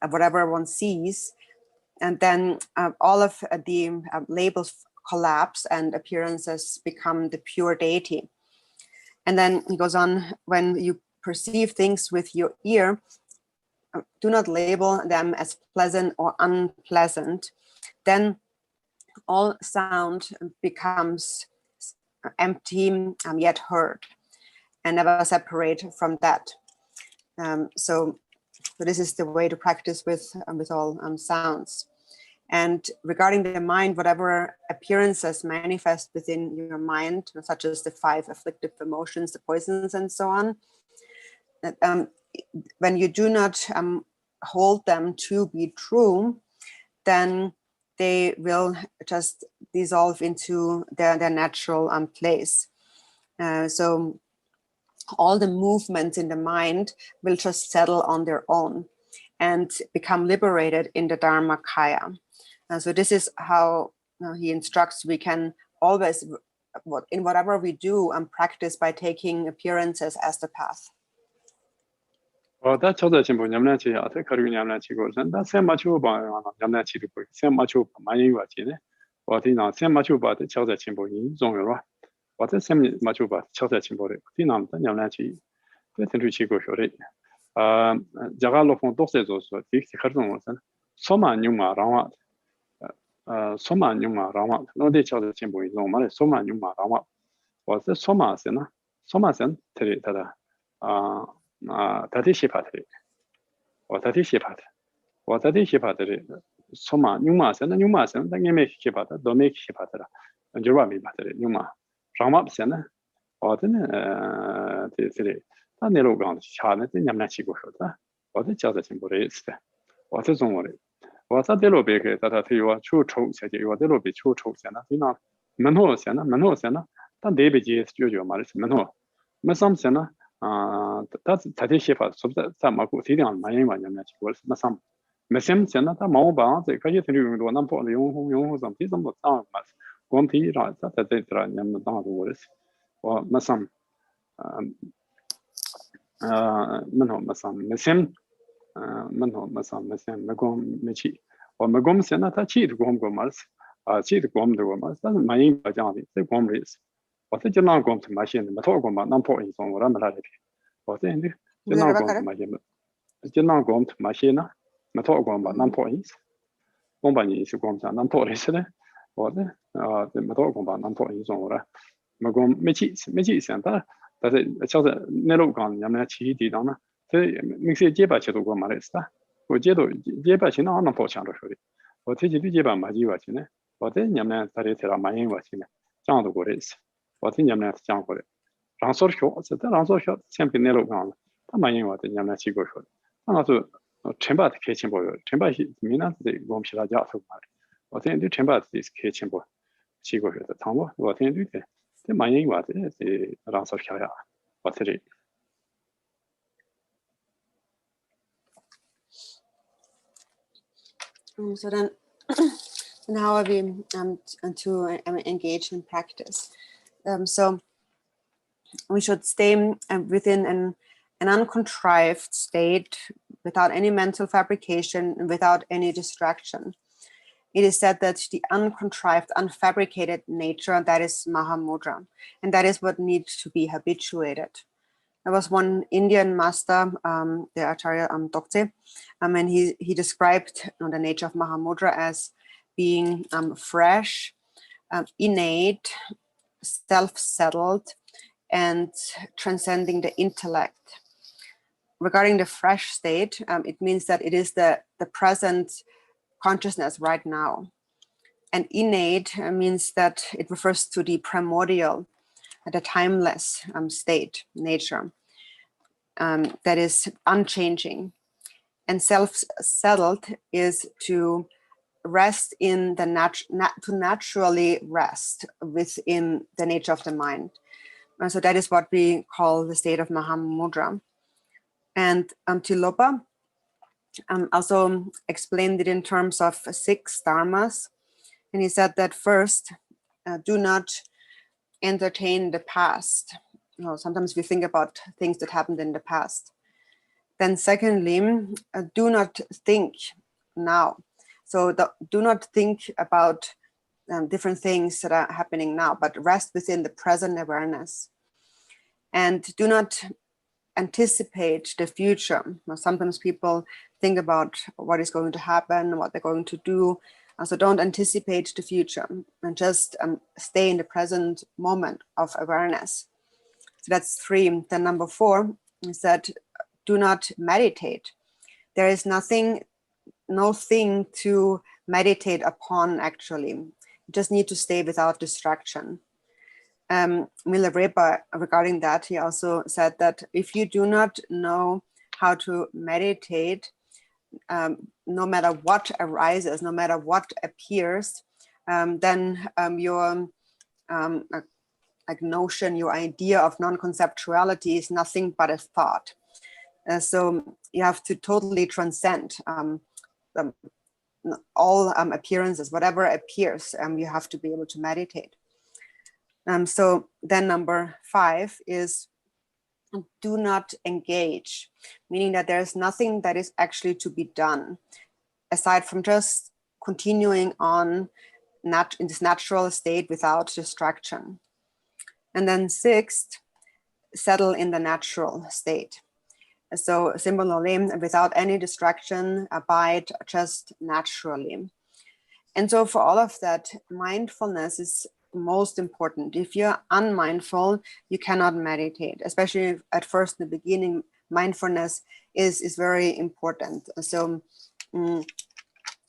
Speaker 2: whatever one sees, and then all of the labels collapse and appearances become the pure deity. And then he goes on, when you perceive things with your ear, do not label them as pleasant or unpleasant. Then all sound becomes empty, yet heard, and never separate from that. So this is the way to practice with all sounds. And regarding the mind, whatever appearances manifest within your mind, such as the 5 afflictive emotions, the poisons, and so on, when you do not hold them to be true, then they will just dissolve into their natural place. So all the movements in the mind will just settle on their own and become liberated in the Dharmakaya. So this is how he instructs we can always, in whatever we do, practice by taking appearances as the path.
Speaker 3: 다 쳐다 진보 냠나치 아테 가르기 냠나치고 다 셈마치고 봐 냠나치도 보 셈마치고 많이 와지네 어디나 셈마치고 봐도 쳐다 진보이 종요로 어때 셈마치고 봐 쳐다 진보래 디남다 냠나치 그때 치고 쇼래 자갈로 폰 독세조서 딕시 카르동 원선 소만뉴마 라와 소만뉴마 라와 너데 쳐다 진보이 종 말에 소만뉴마 라와 어때 소마세나 소마센 테리다다 다티시파트 다티시파트 다티시파트 소마 뉴마스는 뉴마스는 당연히 시파트 도메 시파트라 저와미 파트 뉴마 라마스는 어드는 데스리 다네로간 차네 냠나치고 쇼다 어디 자자 심보레스 어디 종어레 어디로베게 다다티와 추초 세제 어디로베 추초잖아 디나 만호잖아 만호잖아 단 데베지 스튜디오 말스 만호 마삼잖아 다티시파 섭다 마고 디랑 많이 냠나치고 마삼 메셈잖아 다 마오바 제 가지 드리고 남포 용호 좀 디좀 다 마스 곰티라 다데트라 냠나 다도레스 와 마삼 منهم مثلا مسم منهم مثلا مسم مقوم مشي ومقوم سنة تشيد قوم قومرس تشيد قوم قومرس هذا ما ينفع جاني تقوم ريس وتجنا قوم تماشين ما توقع ما نامبو إنسان ورا ملاري وتعندي جنا قوم تماشين جنا قوم تماشين ما توقع ما نامبو إنس قوم بني إنس قوم جان نامبو ريس ده وده ما توقع ما نامبو إنسان ورا مقوم مشي سنة但是就是那路讲，咱们起地当呢，这那些结巴去都过马来西亚，我结都结巴去那能跑强着说的，我这几对结巴马几瓦去呢，我这咱们这里提了马英瓦去呢，这样都过来一次，我这咱们讲过的，让所学，这让所学，先比那路讲了，他马英瓦的咱们去过说的，那是全把开钱包，全把是闽南的我们其他家头嘛的，我这对全把是开钱包，去过说的，他我这对的。这蛮英话的，这让说漂亮，我这里。
Speaker 2: So then, how are we to engage in practice? So we should stay within an uncontrived state, without any mental fabrication, and without any distraction. It is said that the uncontrived, unfabricated nature, that is Mahamudra, and that is what needs to be habituated. There was one Indian master, the Acharya Dorje, and he described the nature of Mahamudra as being fresh, innate, self-settled, and transcending the intellect. Regarding the fresh state, it means that it is the present consciousness right now. And innate means that it refers to the primordial, the timeless state, nature, that is unchanging. And self-settled is to rest in the to naturally rest within the nature of the mind. And so that is what we call the state of Mahamudra. And Tilopa also explained it in terms of 6 dharmas. And he said that first, do not entertain the past. Sometimes we think about things that happened in the past. Then secondly, do not think now. So do not think about different things that are happening now, but rest within the present awareness. And do not anticipate the future. Sometimes people think about what is going to happen, what they're going to do. So don't anticipate the future and just stay in the present moment of awareness. So that's 3. Then number 4 is that do not meditate. There is no thing to meditate upon actually. You just need to stay without distraction. Milarepa, regarding that, he also said that if you do not know how to meditate, no matter what arises, no matter what appears, then your like notion, your idea of non-conceptuality is nothing but a thought. So you have to totally transcend all appearances, whatever appears, you have to be able to meditate. So then number 5 is do not engage, meaning that there's nothing that is actually to be done aside from just continuing on in this natural state without distraction. And then 6th, settle in the natural state. So similarly, without any distraction, abide just naturally. And so for all of that, mindfulness is most important. If you're unmindful, you cannot meditate, especially at first in the beginning. Mindfulness is very important. So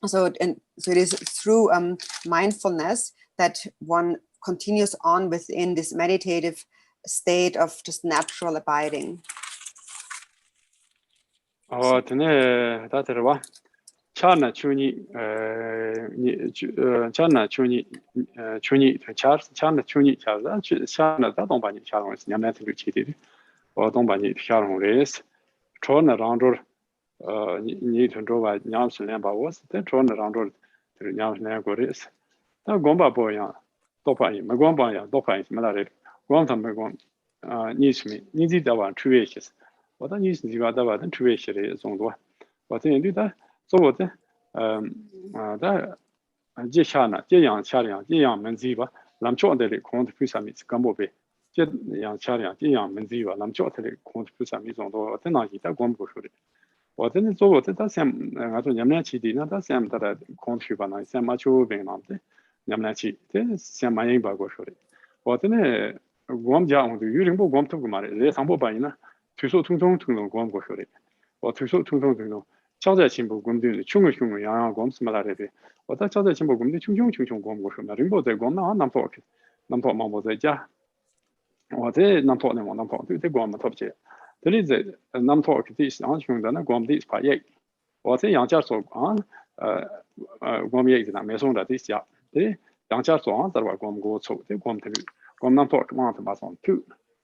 Speaker 2: it is through mindfulness that one continues on within this meditative state of just natural abiding.
Speaker 3: Chana chuni chana chuni chuni chana chuni chana da dong ba ni cha long is nyam na tu chi di o dong ba ni cha long res cho na rang ro ni tu ro ba nyam sin lian ba wo de cho na rang ro de nyam sin lian go res da gong ba bo ya do pa yi ma gong ba ya do pa yi ma la re gong tam ba gong ni shi mi ni ji da wa chu ye shi wo da ni shi ji ba da ba de chu ye shi de zong duo wo de ni da so我的接下呢这样下量这样门子吧咱们做的空的非常密根本呗这样下量这样门子吧咱们做的空的非常密种多在哪里的光不说的我真的做我这到现俺说你们起的那到现在的空去吧那现在就变了的你们起这现在也把过说的我真的我们家我就有人不光图个嘛的这上不办呢推手通光过说的我推手通交在进步工的穷样光什么来的我在交在进步工的穷光过说那人不在光那南跑嘛我在家我在南跑呢我南跑对光嘛特别这里在南跑的是安全的那光的是怕也我在杨家说光也是那没送的这些对杨家说在外光过走对光的光南跑嘛他马上推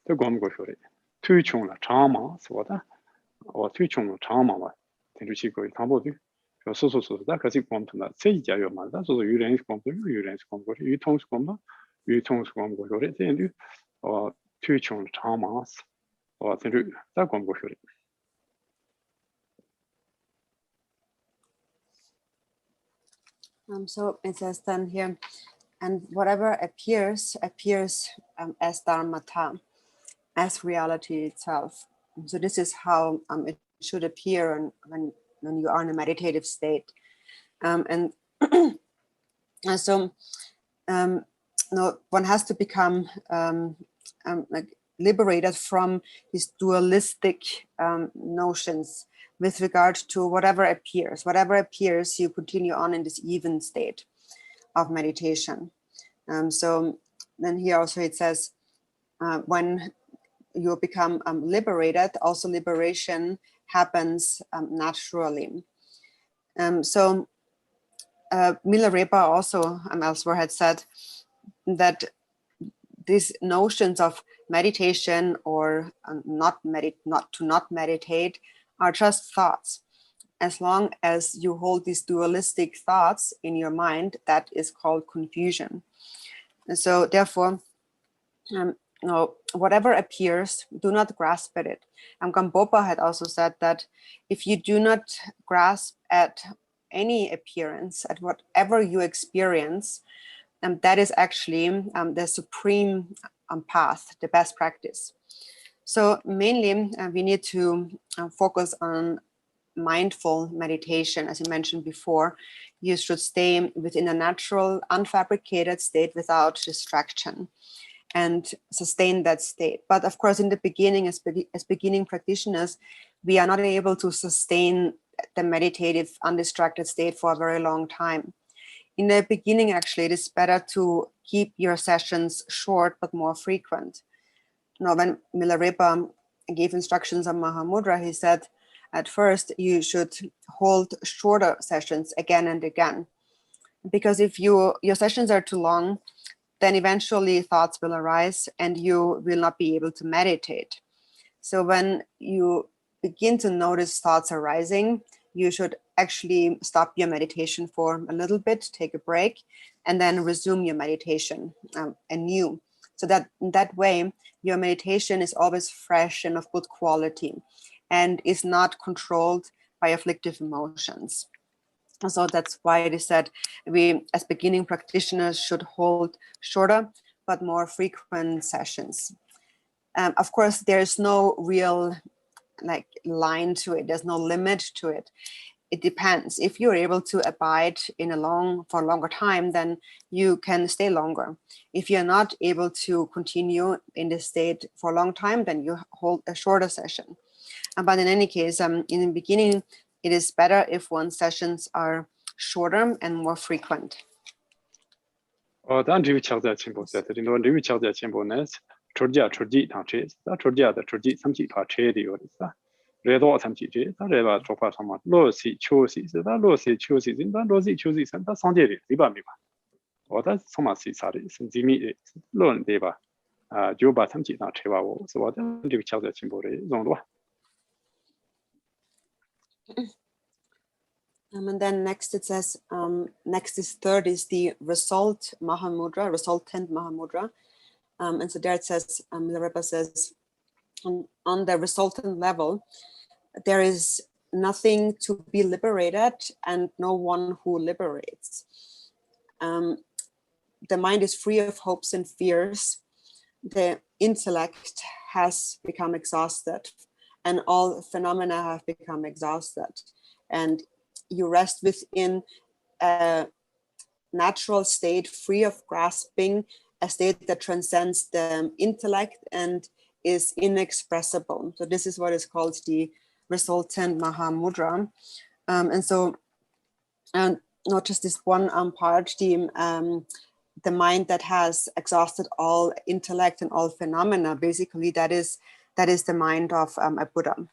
Speaker 3: 对光过说的推穷了长嘛是我的我推穷了长嘛吧听出去过他不对说那可是光他那这一家有嘛但是有人是光不有人是光过有通是光嘛有通是光过说的这样的推穷了长嘛是我听出在光过说的
Speaker 2: So it says then here, and whatever appears as dharmata, as reality itself. So this is how it should appear when you are in a meditative state. And so one has to become like liberated from these dualistic notions with regard to whatever appears. Whatever appears, you continue on in this even state of meditation. So then here also it says, when you become liberated, also liberation happens naturally. So Milarepa also elsewhere had said that these notions of meditation or not to meditate are just thoughts. As long as you hold these dualistic thoughts in your mind, that is called confusion. And so therefore, whatever appears, do not grasp at it. Gampopa had also said that if you do not grasp at any appearance, at whatever you experience, that is actually the supreme path, the best practice. So mainly we need to focus on mindful meditation. As you mentioned before, you should stay within a natural, unfabricated state without distraction and sustain that state. But of course, in the beginning, as beginning practitioners, we are not able to sustain the meditative, undistracted state for a very long time. In the beginning, actually, it is better to keep your sessions short but more frequent. Now, when Milarepa gave instructions on Mahamudra, he said, at first you should hold shorter sessions again and again, because if your sessions are too long, then eventually thoughts will arise and you will not be able to meditate. So when you begin to notice thoughts arising, you should actually stop your meditation for a little bit, take a break, and then resume your meditation anew. So that in that way, your meditation is always fresh and of good quality and is not controlled by afflictive emotions. So that's why it is said we, as beginning practitioners, should hold shorter but more frequent sessions. Of course, there's no real line to it. There's no limit to it. It depends. If you're able to abide for a longer time, then you can stay longer. If you're not able to continue in this state for a long time, then you hold a shorter session. But in any case, in the beginning, it is better if one's sessions are shorter and more frequent.
Speaker 3: 단 리뷰 찾아 침보자들이 너 리뷰 찾아 침보는 초지야 초지 당체 다 초지야다 초지 삼지 파 체리요 있어. 레도 삼지지 다 레바 조파 상마 로시 초시 다 로시 초시 다 로시 초시 산다 상제리 리바미바. 어다 소마시 사리 심지미 론 데바 아 조바 삼지 당 체바고 저다 리뷰 찾아 침보를 정도.
Speaker 2: And then next it says, next is third is the resultant Mahamudra. And so there it says, the Rebbe says, on the resultant level, there is nothing to be liberated and no one who liberates. The mind is free of hopes and fears. The intellect has become exhausted and all phenomena have become exhausted. And you rest within a natural state, free of grasping, a state that transcends the intellect and is inexpressible. So this is what is called the resultant Mahamudra. And so, not just this one part, the mind that has exhausted all intellect and all phenomena, basically that is the mind of a Buddha.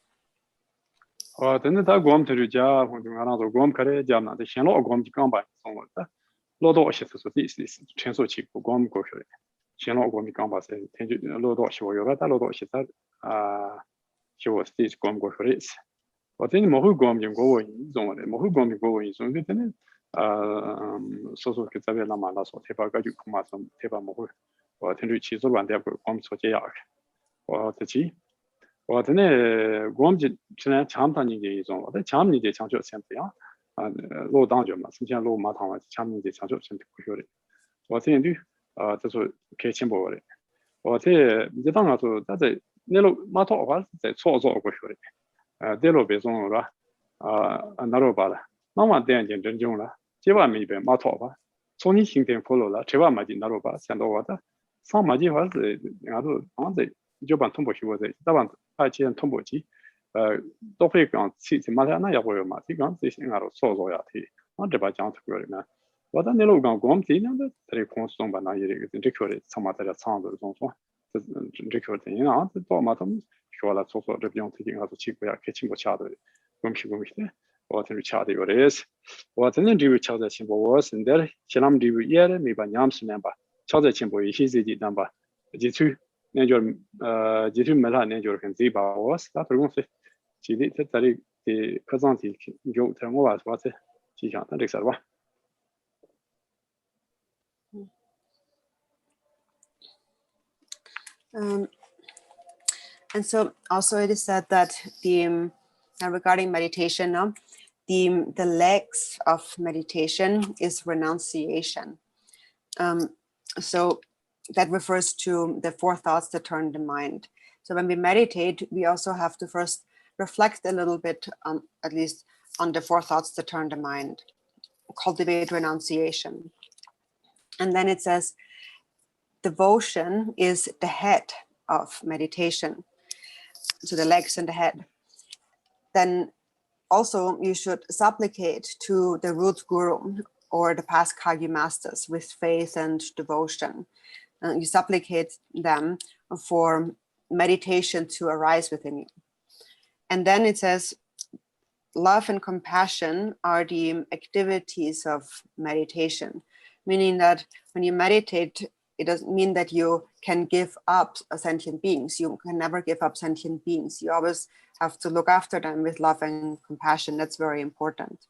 Speaker 3: 근데 다 고음 들으자 하나도 고음 그래 잡나데 신로 고음 강바 송었다 로도 시스소 디스 천소 치고 고음 고셔 신로 고음 강바세 텐주 로도 시고요가 다 로도 시다 아 시고 스티스 고음 고셔리스 어떤 뭐후 고음 좀 고고 이종을 뭐후 고음 고고 이종데 되는 아 소소 그 자벨라 말라서 대바가 주 구마서 대바 뭐후 텐주 치소로 안 되고 고음 소제야 어떻지 어드네 고음지 지난 참탄이게 이종 어디 참니게 창조 셈이야 아 로당죠 심지어 로 마탕와 참니게 창조 셈 고효리 어디인데 저서 개침보래 어디 이제 당아서 다들 내로 마토와 제 초조 고효리 데로 배송으로 나로 봐라 나만 대한전 전중라 제바 미베 마토와 손이 신경 폴로라 제바 마지 나로 봐 산도와다 상마지 와서 나도 안데 조반 통보시고제 다반 아치엔 통보지 도프리강 시티 마다나 야고요 마티강 시싱하로 소소야 티 안데바 장트고리나 와다네로강 곰티는데 트리 콘스톤바나 이르게 데코레 사마다라 상도 zon소 데코레이나 또 마탐 쇼라 소소 레비온 티딩하고 치고야 개친고 차도 곰시고미데 와트리 차도 요레스 와트는 리뷰 차자 친구 워스인데 지남 리뷰 예레 미바 냠스멤바 차자 친구 이시지지 담바 지투 내절 지투 말하 내절 간 지바워스 다 들고서 지디 뜻다리 이 프레젠티 요 태고 와서 와서 지상한 렉서와
Speaker 2: And so also it is said that regarding meditation, the legs of meditation is renunciation. So that refers to the four thoughts that turn the mind. So when we meditate, we also have to first reflect a little bit, at least on the four thoughts that turn the mind, cultivate renunciation. And then it says, devotion is the head of meditation. So the legs and the head. Then also you should supplicate to the root guru or the past Kagyu masters with faith and devotion. You supplicate them for meditation to arise within you. And then it says love and compassion are the activities of meditation, meaning that when you meditate, it doesn't mean that you can give up sentient beings. You can never give up sentient beings. You always have to look after them with love and compassion. That's very important.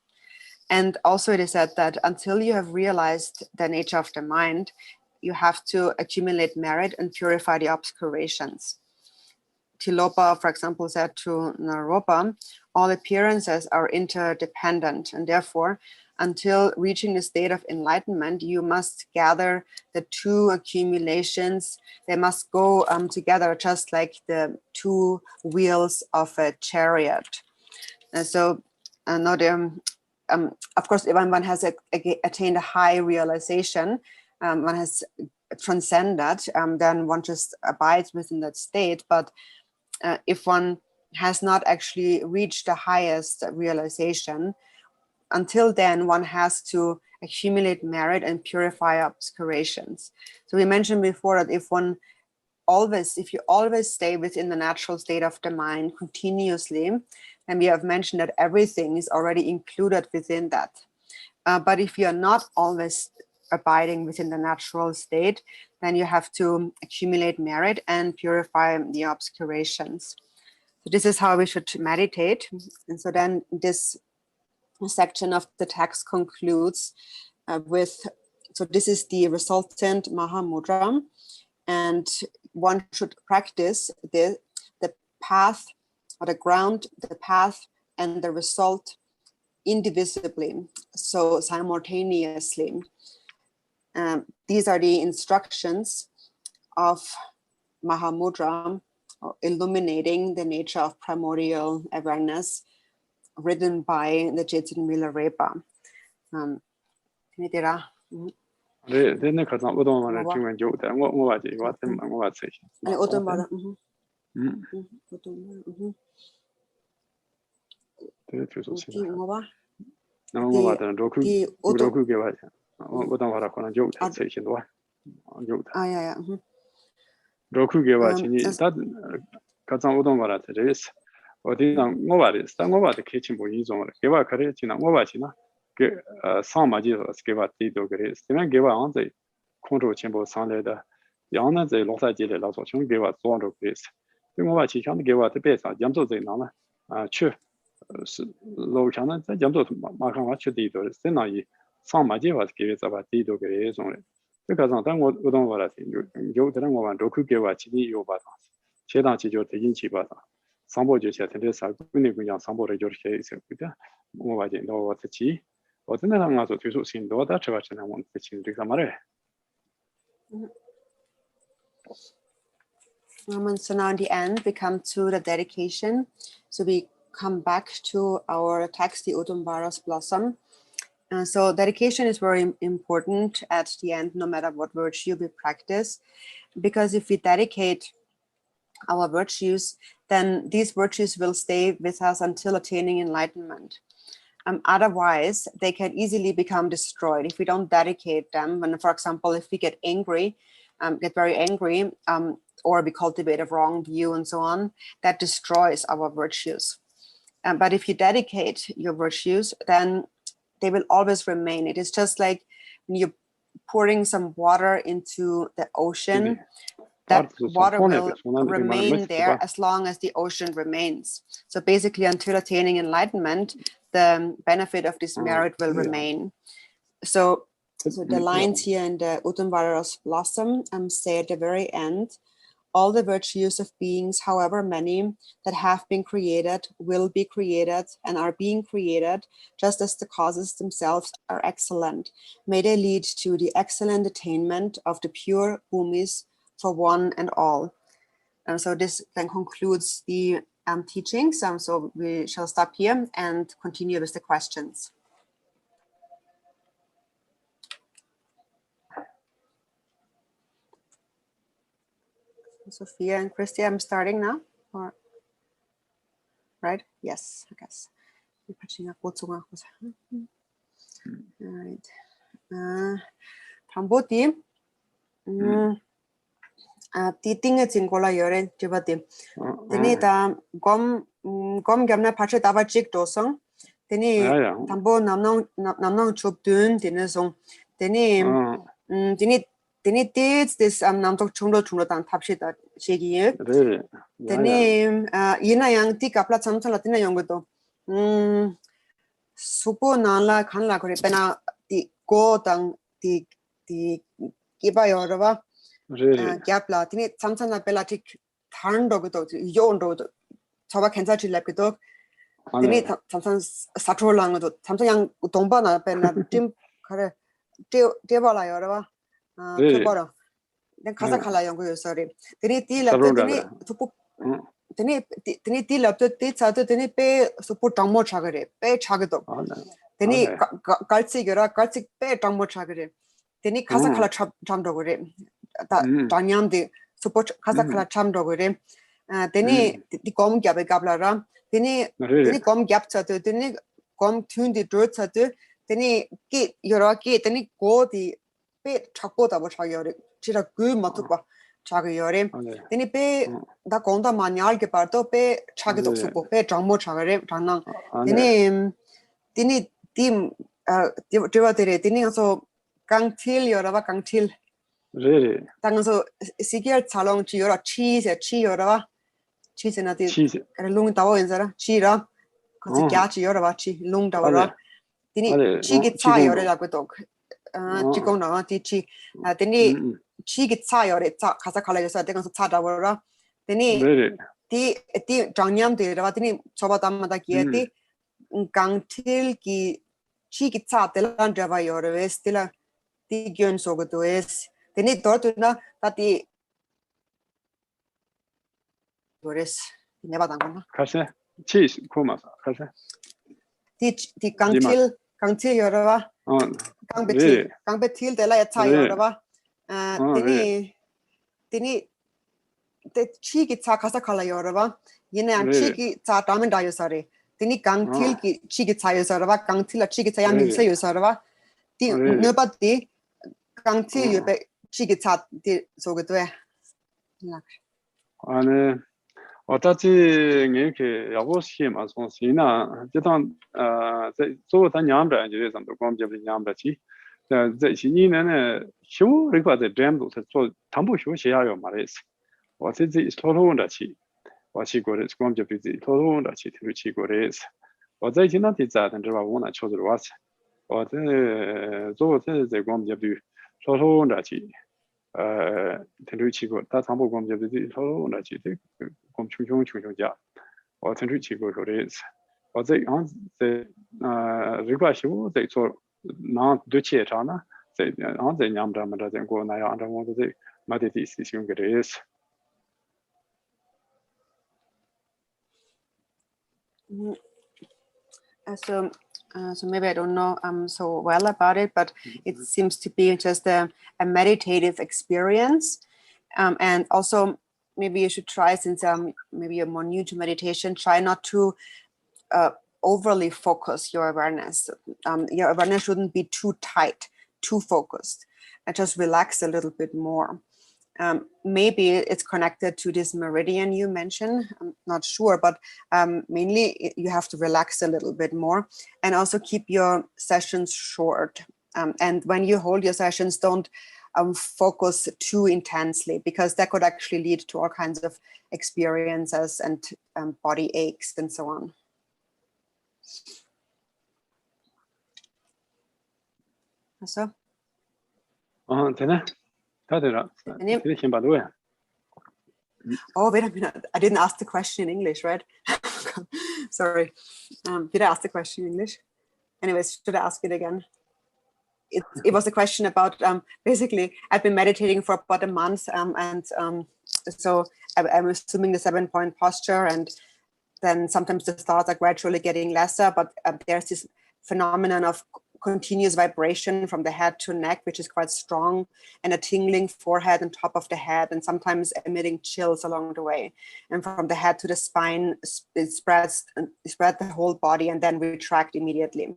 Speaker 2: And also it is said that until you have realized the nature of the mind, you have to accumulate merit and purify the obscurations. Tilopa, for example, said to Naropa, all appearances are interdependent, and therefore, until reaching the state of enlightenment, you must gather the two accumulations. They must go together, just like the two wheels of a chariot. And so, of course, when one has attained a high realization, one has transcended, then one just abides within that state. But if one has not actually reached the highest realization, until then, one has to accumulate merit and purify obscurations. So we mentioned before that if you always stay within the natural state of the mind continuously, and we have mentioned that everything is already included within that. But if you're not always abiding within the natural state, then you have to accumulate merit and purify the obscurations. So this is how we should meditate. And so then this section of the text concludes so this is the resultant Mahamudra, and one should practice the path or the ground, the path and the result indivisibly, so simultaneously. These are the instructions of Mahamudra, illuminating the nature of primordial awareness, written by the Jetsun Milarepa. And so now in the end, we come to the dedication. So we come back to our text, the Udumvara's Blossom. So dedication is very important at the end, no matter what virtue we practice, because if we dedicate our virtues, then these virtues will stay with us until attaining enlightenment. Otherwise, they can easily become destroyed if we don't dedicate them. When, for example, if we get angry, get very angry, or we cultivate a wrong view and so on, that destroys our virtues. But if you dedicate your virtues, then they will always remain. It is just like when you're pouring some water into the ocean, that water will remain there as long as the ocean remains. So basically, until attaining enlightenment, the benefit of this merit will remain. So the lines here in the Udumvara's Blossom say at the very end, all the virtues of beings, however many, that have been created, will be created, and are being created, just as the causes themselves are excellent. May they lead to the excellent attainment of the pure bhumis for one and all. And so this then concludes the teachings. So we shall stop here and continue with the questions. Sophia and Christy, I'm starting now, or right? Yes, I guess. All right. Thamboti. Titinga chingola yore jibati. Tini ta gom gamna pache taba chik dosang. Teni tambo namnong chop dun teni song teni teni this namtok chunglo tang tapshi da shegi teni yina yang ti kapla chamchala teni yongdo supo nala khanla kore pena ti go tang ti kiba yorwa gyapla teni chamchala pela tik tharndo go yondo 저와 괜찮지 랩기도 teni samsang satro lang do samsang yang dongba na pe na tim kare de bala yo ba ke bala den kasa khala yang go sorry teni ti la teni supu teni ti la te cha teni pe supu tangmo chagare pe chagdo teni kalchi gera kalchi pe tangmo chagare teni kasa khala cham do gore ta tanyam de supu kasa khala cham do gore teni ti kom gyabe gablara teni kom gyap chatu teni kom tune di dro chatu teni ki yora ki teni go di pe chakko da bo chagore chira gu matuba chagore teni pe da konda manyal ke parto pe chagdo supo pe jangmo chagore janang teni tim devatere teni so kangtil yora ba kangtil 당서 시기할 차롱 지 여러 치세 치 여러 치세나 디 롱 다워 인사라 치라 같이 갸치 여러 바치 롱 다워라 디니 치기 차 여러라고 또 지금 나와 디치 디니 치기 차 여러 차 가서 갈라져서 내가서 찾아보라 디니 디 장냠 되라 디니 저바담마다 기에디 강틸기 치기 차 될란 잡아 여러 웨스틸라 디견 속도 에스 teni tortuna tati dores neba dangona
Speaker 3: kase cheese kuma kase
Speaker 2: ti kangtil yorwa kangbetil de la ya yorwa teni te chigi cha kasa kala yorwa yene an chigi cha tamen da yosare teni kangtil ki chigi cha yosarwa kangtil chigi cha yamin se yosarwa ti neba ti kangtil yobe chigi chat di sogetwe
Speaker 3: ane 어따지 이렇게 야보시 마송 시나 제단 저다 냠다 이제 좀더 검접이 냠다지 자 신이는 쇼 리과데 댐도 저 담보 쇼 해야요 말이지 어제지 스토로운다지 와시고레 검접이 스토로운다지 들으치고레스 어제 지난테 자든 저 와나 쳐들 왔어 어제 저제 검접이 스토로운다지 tenruchigo ta sambo gomje de so na chi de gom chung ja o tenruchigo rores o zai an de rigwa shu de so na de che cha na zai an zai nyam da ma da den go na ya an da mo de ma de ti si xiong gres
Speaker 2: So maybe I don't know so well about it, but it seems to be just a meditative experience. And also maybe you should try, since maybe you're more new to meditation, try not to overly focus your awareness. Your awareness shouldn't be too tight, too focused, and just relax a little bit more. Maybe it's connected to this meridian you mentioned. I'm not sure, but mainly you have to relax a little bit more and also keep your sessions short. And when you hold your sessions, don't focus too intensely, because that could actually lead to all kinds of experiences and body aches and so on. So? Oh, wait a minute. I didn't ask the question in English, right? Sorry. Did I ask the question in English? Anyways, should I ask it again? It was a question about, basically, I've been meditating for about a month. So I'm assuming the 7-point posture, and then sometimes the thoughts are gradually getting lesser, but there's this phenomenon of continuous vibration from the head to neck, which is quite strong, and a tingling forehead and top of the head, and sometimes emitting chills along the way. And from the head to the spine, it spread the whole body and then retract immediately.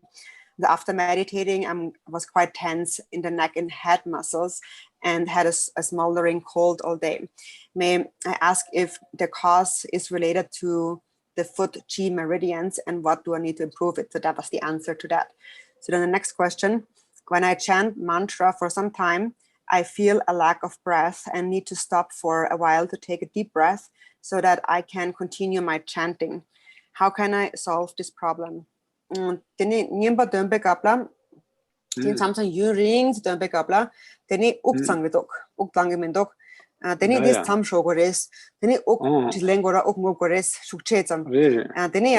Speaker 2: After meditating, I was quite tense in the neck and head muscles and had a smoldering cold all day. May I ask if the cause is related to the foot chi meridians, and what do I need to improve it? So that was the answer to that. So then the next question, when I chant mantra for some time, I feel a lack of breath and need to stop for a while to take a deep breath so that I can continue my chanting. How can I solve this problem? Tini nyimba dömbe kapla, tin samsung yu rings dömbe kapla, tini uksangidok, uktangimendok, tini this tam shogores, tini uk tilengora uk mugores, shukchezam, tini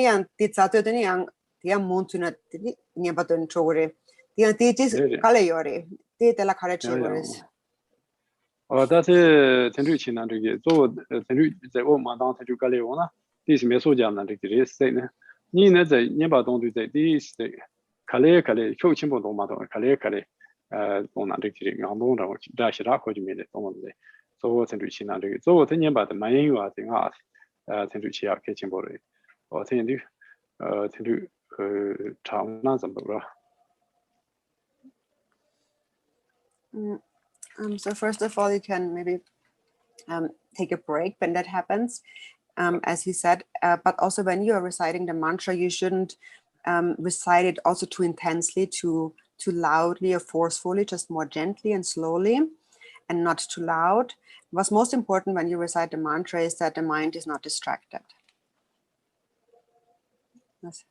Speaker 2: yang titsato, tini yang montuna, tini nyimba dön chogore, tini tis kalayore.
Speaker 3: that's Tendu China so Tendu the old Madame Tendu Galeona. This Mesojan and the race say Nina the Neba don't do this Kale Chimbo Domato Kale on the Yamon Dash Rako made it on the so Tendu China so thinking about the Mayu I think art Tendu Chia Kitchen Body or Tendu Town Nazamba.
Speaker 2: So first of all, you can maybe take a break when that happens, as he said, but also when you are reciting the mantra, you shouldn't recite it also too intensely, too loudly or forcefully, just more gently and slowly and not too loud. What's most important when you recite the mantra is that the mind is not distracted. Yes.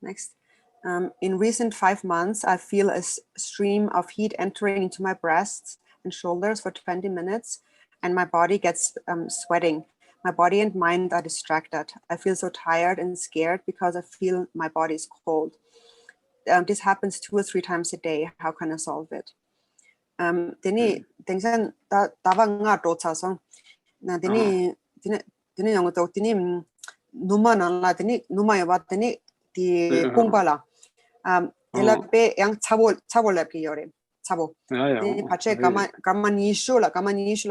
Speaker 2: Next. In recent 5 months, I feel a stream of heat entering into my breasts and shoulders for 20 minutes, and my body gets sweating. My body and mind are distracted. I feel so tired and scared because I feel my body is cold. This happens 2 or 3 times a day. How can I solve it? Dini tingsan tawa nga dochaso. Na dini yang to dini numa na la dini numa yawa dini di pungbala. Delape yang chabo lapi yore chabo. Dini pache kama nishu la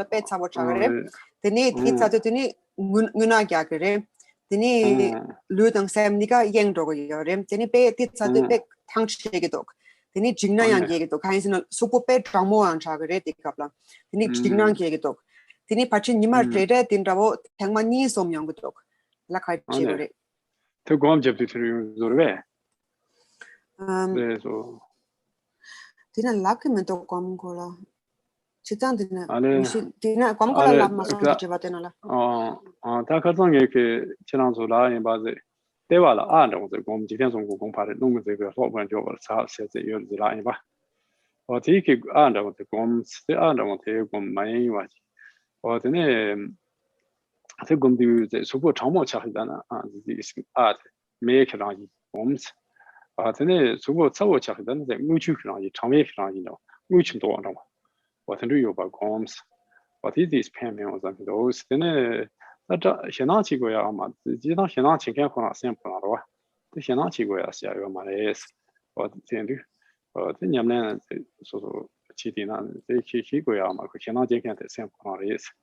Speaker 2: pe chabo chagre. Dini titsa dini nguna kya kare. Dini ludang semnika yeng dogo yore. Dini pe titsa pe tang chegedok. Dini jingna yang yegedok. Kainsin supo pe dramo ang chagre tikapla. Dini jingna yegedok. Dini pache nima rede din rabo tengma ni som yang gedok. La kai chegore.
Speaker 3: To go on to Zorbe.
Speaker 2: Dina lakimen to komgola. Chitan dina komgola la maso jibatena la.
Speaker 3: Ta kazang ke chiranzo la in baze. Devala and the gom jitan song gong pa de nong ze ge ho ban jo sa se ze yo de la in ba. O ti ke and the gom se and the gom mai wa ji. O de ne the gom di ze su bo chang mo cha dana this art make la ji goms. Then subo tsawo chakdan the muchu kran changwe kran no muchu do no what do you about coms what is this pen on those then that shena chi go ya ma ji da shena chi kan ko sen ko ro the shena chi go ya sia yo ma les what then do the nyamne so chi di na the chi go ya ma ko shena je kan the sen ko ro yes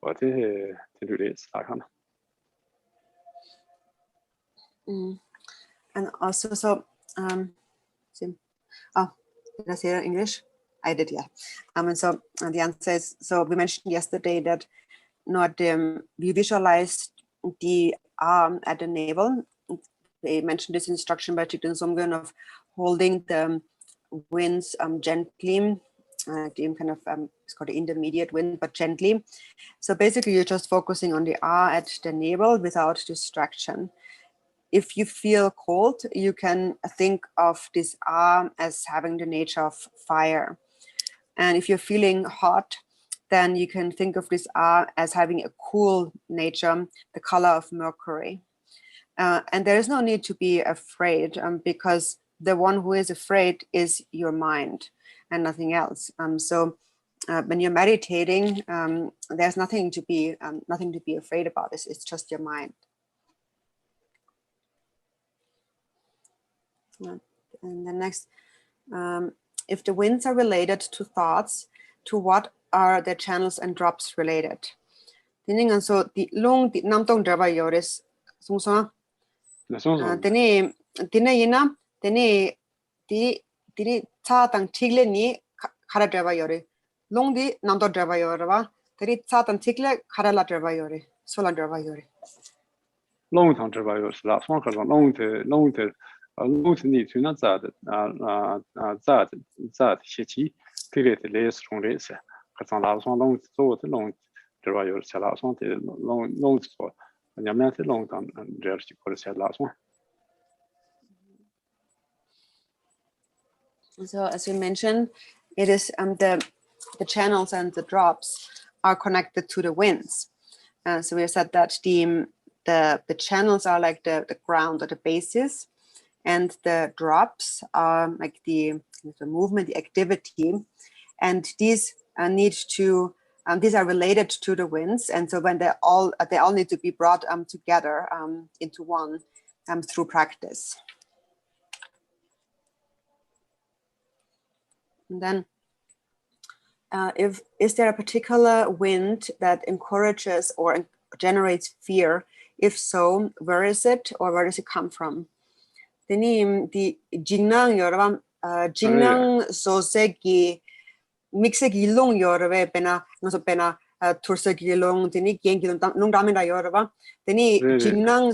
Speaker 3: what the do this I can
Speaker 2: And also so did I say it in English? I did, yeah. And so the answer is, so we mentioned yesterday that we visualized the arm at the navel. They mentioned this instruction by Chikden Somgun of holding the winds gently, kind of it's called the intermediate wind, but gently. So basically you're just focusing on the R at the navel without distraction. If you feel cold, you can think of this arm as having the nature of fire. And if you're feeling hot, then you can think of this arm as having a cool nature, the color of mercury. And there is no need to be afraid because the one who is afraid is your mind and nothing else. So when you're meditating, there's nothing to be afraid about. It's just your mind. And the next, if the winds are related to thoughts, to what are the channels and drops related? And so the long the namtong draba yoris sungsa. Tene yina tene di cha tang tigle ni khara draba yori. Long di namtong draba yoraba. Teri cha tang tigle khara la draba yori. Solan Dorje yore.
Speaker 3: long term Dorje yore la song ka long term ni tu na za xie qi ti le le song le se ka zang la song long zo de long Dorje yore se la song de long so nyam na de long term de shi ko se la song.
Speaker 2: So as we mentioned, it is the channels and the drops are connected to the winds. So we have said that the channels are like the ground or the basis, and the drops are like the movement, the activity, and these these are related to the winds, and so when they all need to be brought together into one through practice. And then is there a particular wind that encourages or generates fear? If so, where is it, or where does it come from? Then the jingnang yorwa jingnang sosegi mixegi long yorwa bena noso bena tursegi long deni gengi long damina yorwa deni jingnang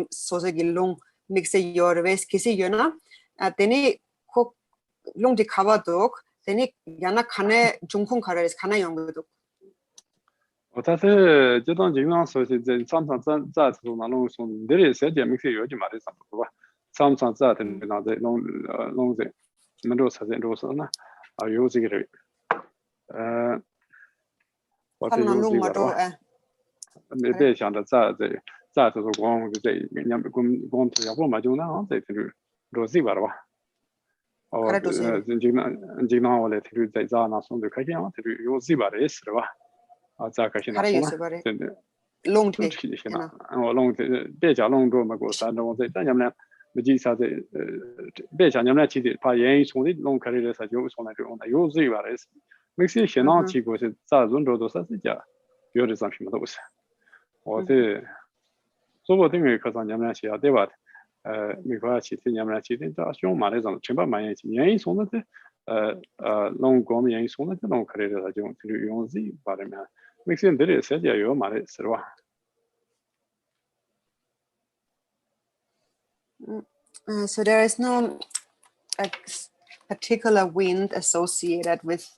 Speaker 2: sosegi long mixe yorwa kisi yona deni ko long di kawadok deni yana kane jungkhung khares kana yongdo.
Speaker 3: 但是这种情况说是在常常在这种那种说你的设计没去有就嘛的上不吧，常常在的那在弄在，那都是在都是呢，有这个人，或者有这个吧，没别想着在这种光在人家光要不嘛就那样在这里都这个吧。 哦，经常我来这里在这那送的开店啊，这里有这个的是吧？ za ka shina sona de long de shina long de be ja long do ma go sa no de ta nyam na me ji sa de be ja nyam na chi de pa yin song de long ka de sa jo song na de on yo zi ba de me xi shina chi go se za zun do sa si ja yo de sam shi ma do sa o de so bo de me ka sa nyam na xi ya de ba me ko chi de nyam na chi de da xiong ma de zang chen ba ma yin chi yin song de long go me yin song de long ka de sa jo de yo zi ba de ma Mixing did said yeah, you might say.
Speaker 2: So there is no particular wind associated with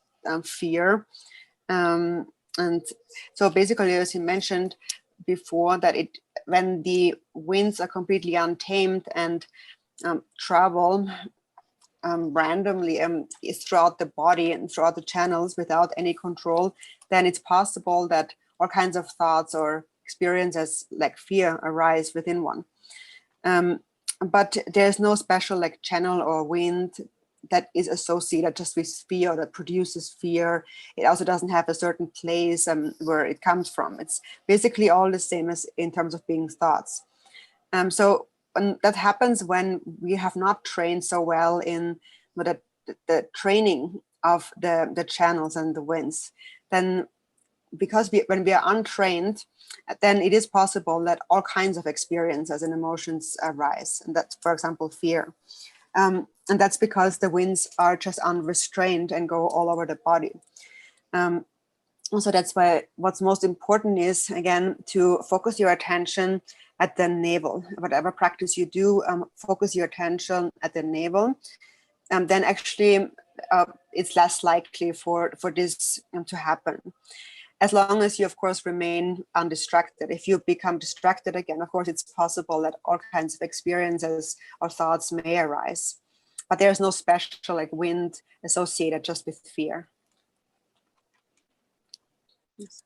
Speaker 2: fear, and so basically, as you mentioned before, that when the winds are completely untamed and travel randomly throughout the body and throughout the channels without any control, then it's possible that all kinds of thoughts or experiences like fear arise within one. But there's no special like channel or wind that is associated just with fear, that produces fear. It also doesn't have a certain place where it comes from. It's basically all the same as in terms of being thoughts. So that happens when we have not trained so well in the training of the channels and the winds. Then because when we are untrained, then it is possible that all kinds of experiences and emotions arise. And that's, for example, fear. And that's because the winds are just unrestrained and go all over the body. So that's why what's most important is, again, to focus your attention at the navel. Whatever practice you do, focus your attention at the navel. And then actually it's less likely for this to happen. As long as you, of course, remain undistracted. If you become distracted again, of course, it's possible that all kinds of experiences or thoughts may arise. But there's no special like wind associated just with fear. Yes.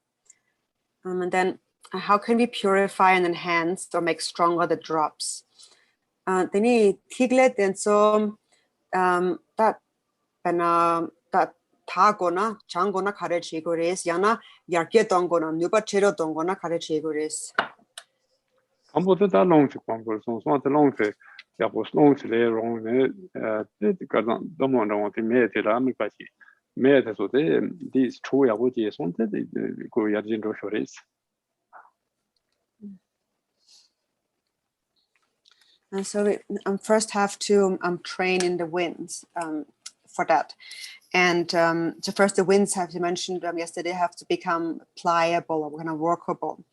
Speaker 2: And then how can we purify and enhance or make stronger the drops? Then tiglet and so that 타거나 장거나 가르치고 그래서 야나 얇게 동거나 누바체로 동거나 가르치고 그래서
Speaker 3: 아무도 다 롱스 광고 송송한테 롱스 야고 롱스 레롱네 그 가장 너무 너무 메테라 미까지 메테소데 디스 초야고지 손테 그 야진도 쇼레스. And
Speaker 2: so we first have to train in the winds. for that. And so first, the winds, as you mentioned yesterday, have to become pliable or kind of workable.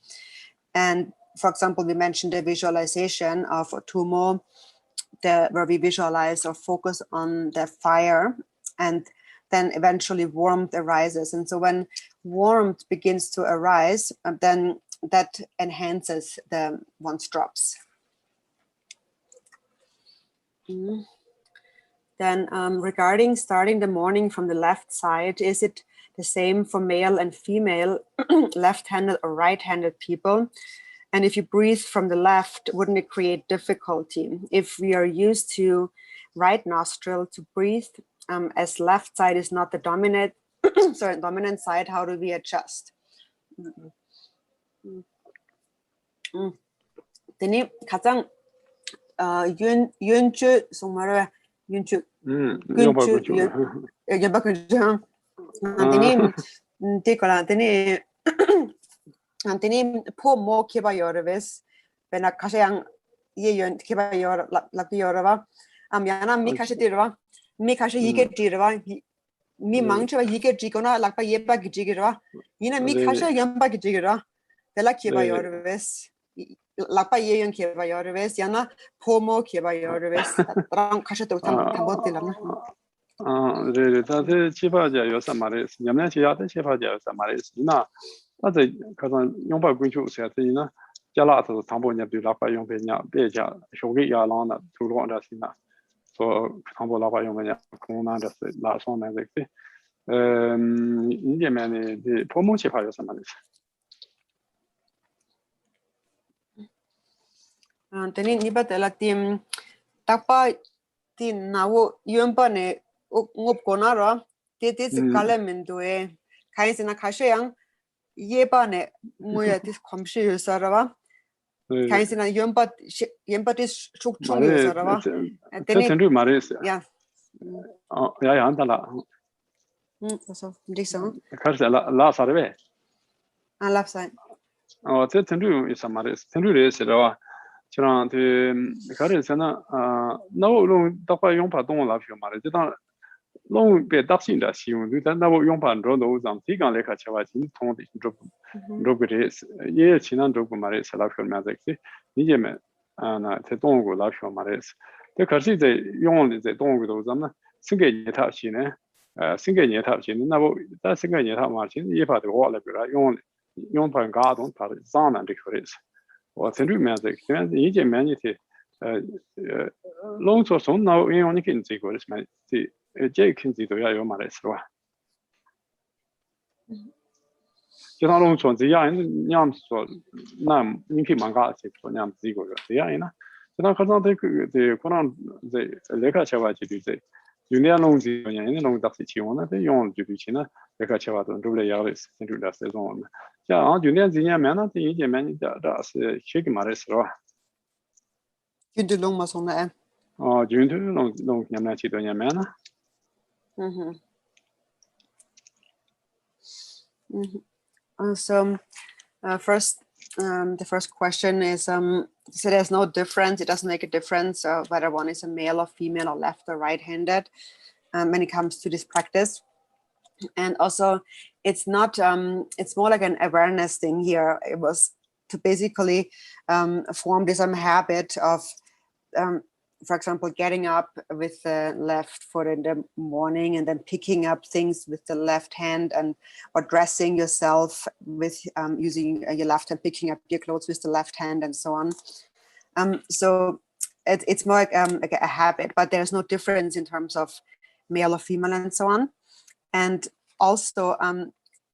Speaker 2: And for example, we mentioned the visualization of Tumo, where we visualize or focus on the fire, and then eventually warmth arises. And so when warmth begins to arise, then that enhances one's drops. Then regarding starting the morning from the left side, is it the same for male and female, left-handed or right-handed people? And if you breathe from the left, wouldn't it create difficulty? If we are used to right nostril to breathe, as left side is not the dominant, dominant side, how do we adjust? Then 가장 윤주 정말 윤주 윤주 연박근정 안테님 티콜라 안테님 안테님 포모 키바요르베스 베나 카시양 예연 키바요르 락비요르바 암야나 미카시티르바 미카시 이게티르바 미 망쳐바 이게티거나 락바 예바 기지기르바 이나 미카시 연바 기지기르바 벨라 키바요르베스 락바 예연 키바요르베스 야나 포모 키바요르베스 랑 카시도 담보til라나
Speaker 3: 네, 다들 치파자 요사 말이스. 냠냐 치야데 치파자 요사 말이스. 나 아제 가장 용바 군주세야 되나 자라서 담보냐 비라파 용배냐 배자 쇼게 야랑나 두로한다시나. 소 담보 라파 용배냐 공나다스 라송나데스. 이제면에 이 포모 치파 요사 말이스.
Speaker 2: Teni nibatela tim takpa tin nawo yumpane ngop konara tetis kalemendue kaisina khasheyang yebane moya tis komshi yusarava kaisina yempatis chukchung yusarava
Speaker 3: teni tendu maris
Speaker 2: ya
Speaker 3: ya andala
Speaker 2: so dixon
Speaker 3: khasha la sarve
Speaker 2: left side
Speaker 3: tendu is maris tendu resera Chant the Karisana no long Dapa Yompa don't love you, Mari. Did not long be adopting that she will do that. Now Yompa and Rodo, Tigan Leka Chavati, Tonti, Drupon, yes, Chinan Drupon, Salafio Magic, Nijemen, and Tetongo, Lafio Maris. The Kasi, the Yon is the Dongo, those single yet up, single yet up, now that single yet up margin, if I the water, Yompa and Garden, Zan and Decorates. Or the music, the manity long so soon now in only can see what is my Jake can see to your maris. You don't know the yam so nam Niki Manga for Yam Zigo, the Yana. So now can't take the Koran the Leka Chavachi to say. You never know the long that situation, the young Jubichina, Leka Chavat and Dule Yaris into that season. Yeah, you never see a man, the Indian man does shake Maris.
Speaker 2: You do long mas on the
Speaker 3: Oh, June to long Yamachi to Yamana.
Speaker 2: So first the first question is so there's no difference, it doesn't make a difference whether one is a male or female or left or right-handed when it comes to this practice. And also it's not it's more like an awareness thing here. It was to basically form this habit of for example, getting up with the left foot in the morning and then picking up things with the left hand, and or dressing yourself with using your left hand, picking up your clothes with the left hand, and so on. So it's more like a habit, but there's no difference in terms of male or female and so on. And also,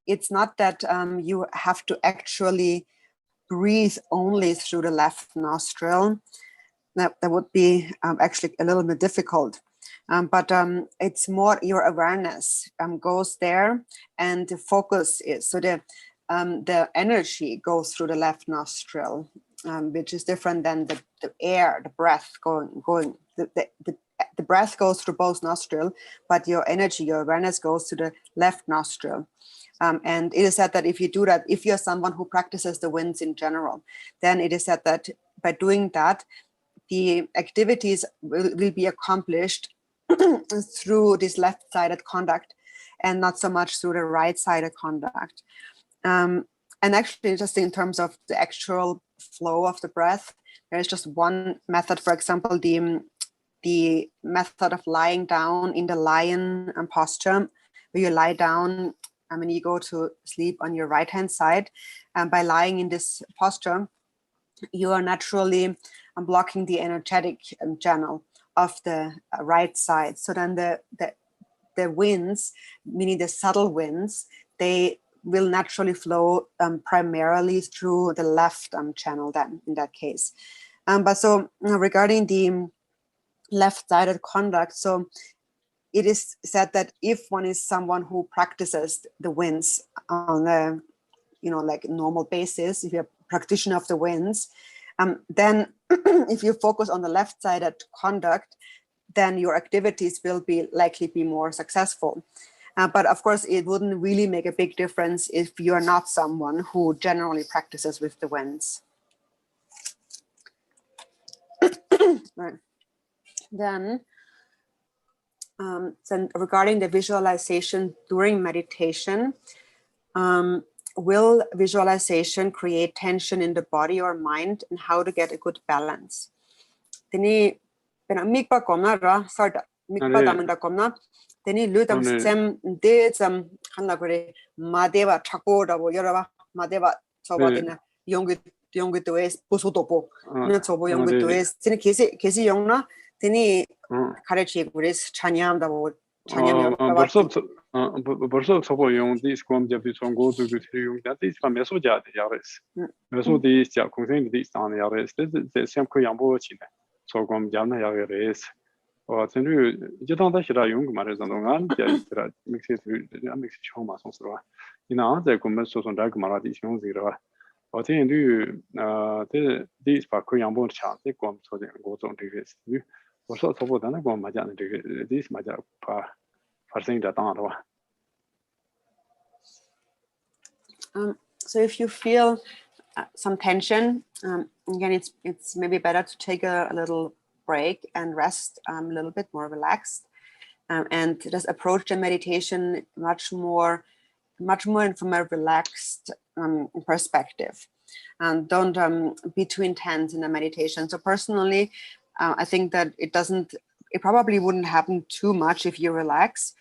Speaker 2: it's not that you have to actually breathe only through the left nostril. That would be actually a little bit difficult. But it's more your awareness goes there, and the focus is, so the energy goes through the left nostril, which is different than the air, the breath going. The breath goes through both nostrils, but your energy, your awareness goes to the left nostril. And it is said that if you do that, if you're someone who practices the winds in general, then it is said that by doing that, the activities will be accomplished through this left-sided conduct and not so much through the right-sided conduct. And actually, just in terms of the actual flow of the breath, there is just one method, for example, the method of lying down in the lion posture, where you lie down and you go to sleep on your right-hand side. And by lying in this posture, you are naturally blocking the energetic channel of the right side. So then the winds, meaning the subtle winds, they will naturally flow primarily through the left channel then in that case. But so regarding the left-sided conduct, so it is said that if one is someone who practices the winds on a like normal basis, if you're a practitioner of the winds, then if you focus on the left-sided conduct, then your activities will likely be more successful. But of course, it wouldn't really make a big difference if you're not someone who generally practices with the winds. Right. Then regarding the visualization during meditation, will visualization create tension in the body or mind, and how to get a good balance? Tini mikpa komna ra sarda mikpa damanda komna tini ludam sem de sam hanna gore madeva chakoda bo yoraba madeva sobatina yongi to es pusutopo na sobo yongi to es tini kesi yongna tini 가르치 그래서 찬양다고 찬양을
Speaker 3: 벌써 서버 용디 스콤 잡이 songo du yung that is from mesoja de yares meso de sia consent de stan yares de sem ko yambo chine so gom jamna yares o tenu jetan da shira yung mare zanongan ja istra mixi mixi choma sonsro ina de kom so son dag mara di sion zira o ten du de spa ko yambo chant de kom so de go zong de res 벌써 저보다는 뭐 맞아 this 맞아 발생이다 당하러.
Speaker 2: So if you feel some tension, again, it's maybe better to take a little break and rest a little bit more relaxed, and just approach the meditation much more from a relaxed perspective, and don't be too intense in the meditation. So personally, I think that it probably wouldn't happen too much if you relax.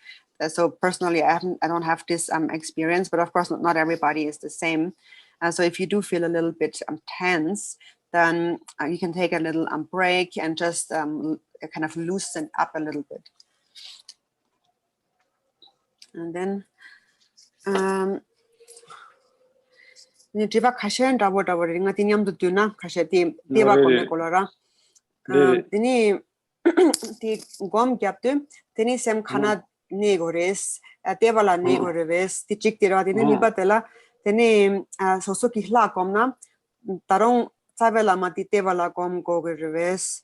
Speaker 2: So personally, I don't have this experience, but of course not everybody is the same. So if you do feel a little bit tense, then you can take a little break and just kind of loosen up a little bit. And then Diva kashen rabo ringa tinyamdu tuna kasheti diva kome kolora. Tini ti gom gyaptu tini sem khana ne gores tevala ne gores ti chiktira tini nibatela tini soso kihla komna tarong savela mati tevala kom go gores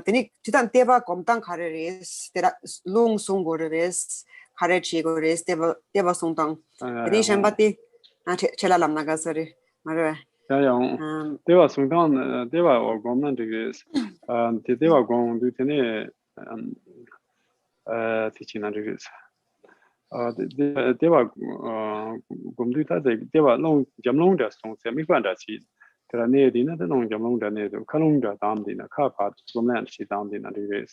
Speaker 2: tini chitan teva komtang khareres tera lung sung gores khare chi gores teva sungtang tini shambati chela lamna ga sorry mare
Speaker 3: 야영 대화 순간 대화 오고는 되게 대화 공도 되네 티치나 되게 대화 공도 다데 대화 롱 점롱다 송세 미관다치 그러네 디나데 롱 점롱다네도 칼롱다 담디나 카파 좀난 시담디나 되게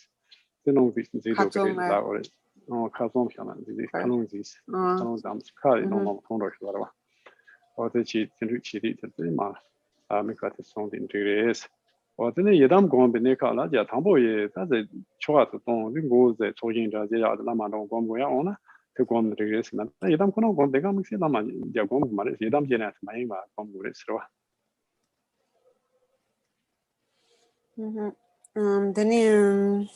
Speaker 3: 되는 비슷지도 그래 나오래 카송 편한 되게 칼롱지스 칼롱 담스 카이 너무 통로시더라 or the cheat into cheated ma make that something to this or then yedam gom beneka ja tambo ye da de choa to don ringo ze chojin ja ja la ma dong gom go ya ona te gom de res na yedam kono gom de gam se la ma ja gom ma re yedam je na ma ma gom go res ro
Speaker 2: then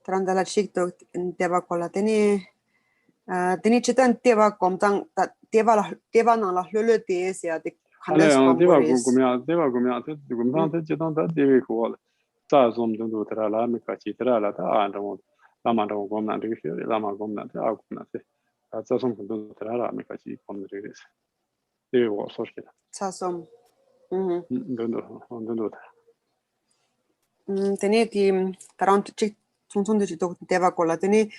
Speaker 2: trandala chikto deva kola teni chitan deva komtang deva na la lulu de sia de khandes komboris
Speaker 3: deva gumya te gumdan te chitan da devi ko ta zom do tra la me ka chi tra la ta an ro la ma ro gom na de fi la ma gom na te a gom na te ta zom do tra la me ka chi kom de res de wo so shi
Speaker 2: ta som
Speaker 3: do
Speaker 2: teni ti tarant chik 총총들도 대바 골라더니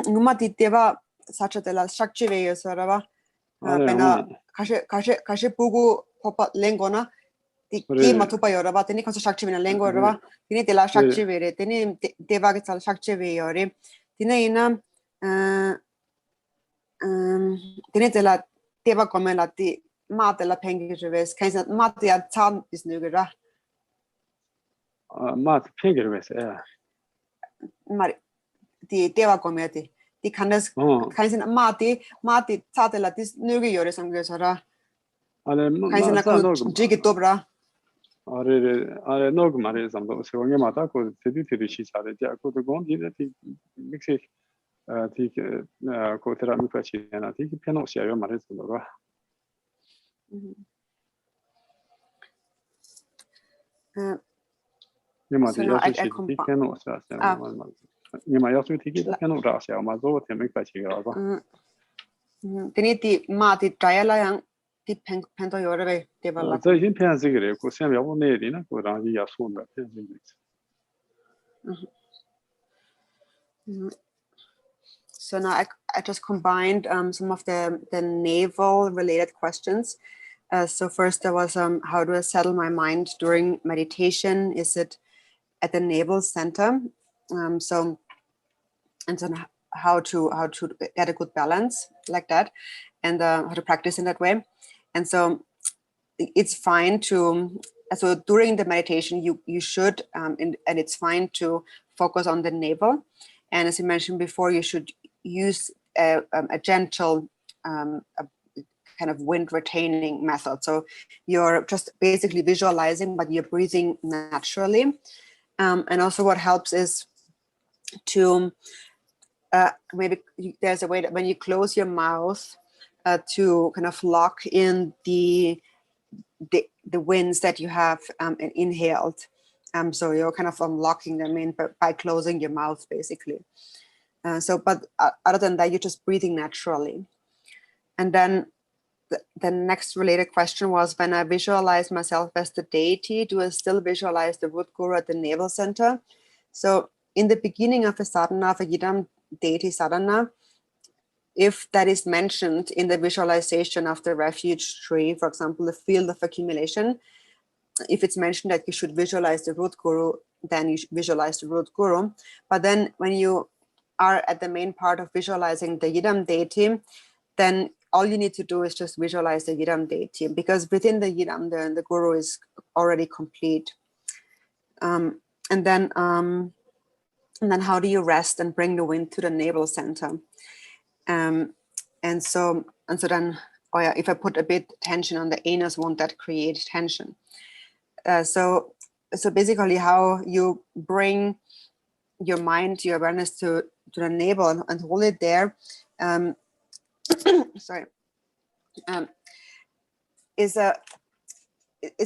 Speaker 2: 누마디 대바 사차들라 삭지웨여서라바 베나 가시 보고 포파 랭고나 티 마투파 여러바 테니 컨서 삭지미나 랭고여러바 티니 텔라 삭지웨레 테니 대바게 살 삭지웨여레 티네이나 tiene la teva come la ti mate la pengireves kaisa mate ya tan is nugera
Speaker 3: mate pengireves
Speaker 2: mari ti teva come ti kandas kaisa mate tate la tis nuge yore samgesara kaisa na ku jigi dobra
Speaker 3: are nog mari samdo se wonge mata ko tedi shi sare ja ko to gon di mixi ti ko tera mi faci na ti piano sia yo mari samdo ba
Speaker 2: so now I
Speaker 3: piano sia Nima yasu tiki piano ra sia ma zo te mi faci ga ba
Speaker 2: teniti mati triala yang ti pento yore te balla
Speaker 3: so yin pian zigre ko sia yo ne ri na ko ra ji ya so na pian zigre
Speaker 2: So now I just combined some of the navel related questions. So first there was how do I settle my mind during meditation? Is it at the navel center? So how to get a good balance like that, and how to practice in that way. And so it's fine to so during the meditation you should and it's fine to focus on the navel. And as I mentioned before, you should use a gentle kind of wind retaining method. So you're just basically visualizing, but you're breathing naturally. And also what helps is to maybe there's a way that when you close your mouth to kind of lock in the winds that you have inhaled. So you're kind of locking them in by closing your mouth, basically. But other than that, you're just breathing naturally. And then the next related question was, when I visualize myself as the deity, do I still visualize the root guru at the navel center? So in the beginning of a sadhana, of a yidam deity sadhana, if that is mentioned in the visualization of the refuge tree, for example, the field of accumulation, if it's mentioned that you should visualize the root guru, then you should visualize the root guru. But then when you are at the main part of visualizing the yidam deity, then all you need to do is just visualize the yidam deity, because within the yidam, the guru is already complete. And then how do you rest and bring the wind to the navel center? And so then, oh yeah, if I put a bit tension on the anus, won't that create tension? So basically, how you bring your mind, your awareness to the navel and hold it there. Sorry. It's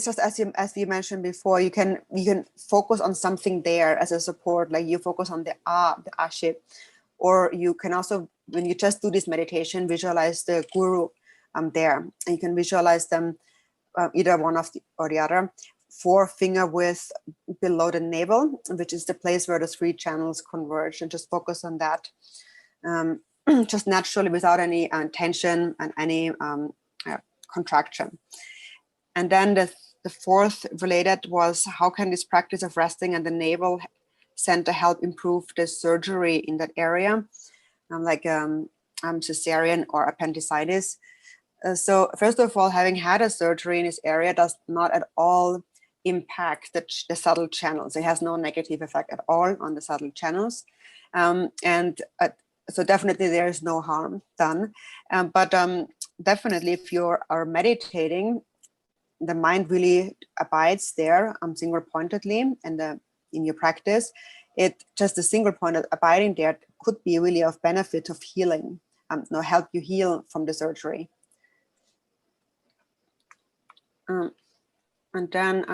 Speaker 2: just as you mentioned before, you can focus on something there as a support, like you focus on the shape, or you can also, when you just do this meditation, visualize the guru there, and you can visualize them either one of or the other. Forefinger width below the navel, which is the place where the three channels converge, and just focus on that, just naturally without any tension and any contraction. And then the fourth related was, how can this practice of resting at the navel center help improve the surgery in that area, like cesarean or appendicitis? So first of all, having had a surgery in this area does not at all impact the subtle channels. It has no negative effect at all on the subtle channels. So definitely there is no harm done. But definitely if you are meditating, the mind really abides there single pointedly, and in your practice, it just a single point of abiding there could be really of benefit of healing, help you heal from the surgery. And then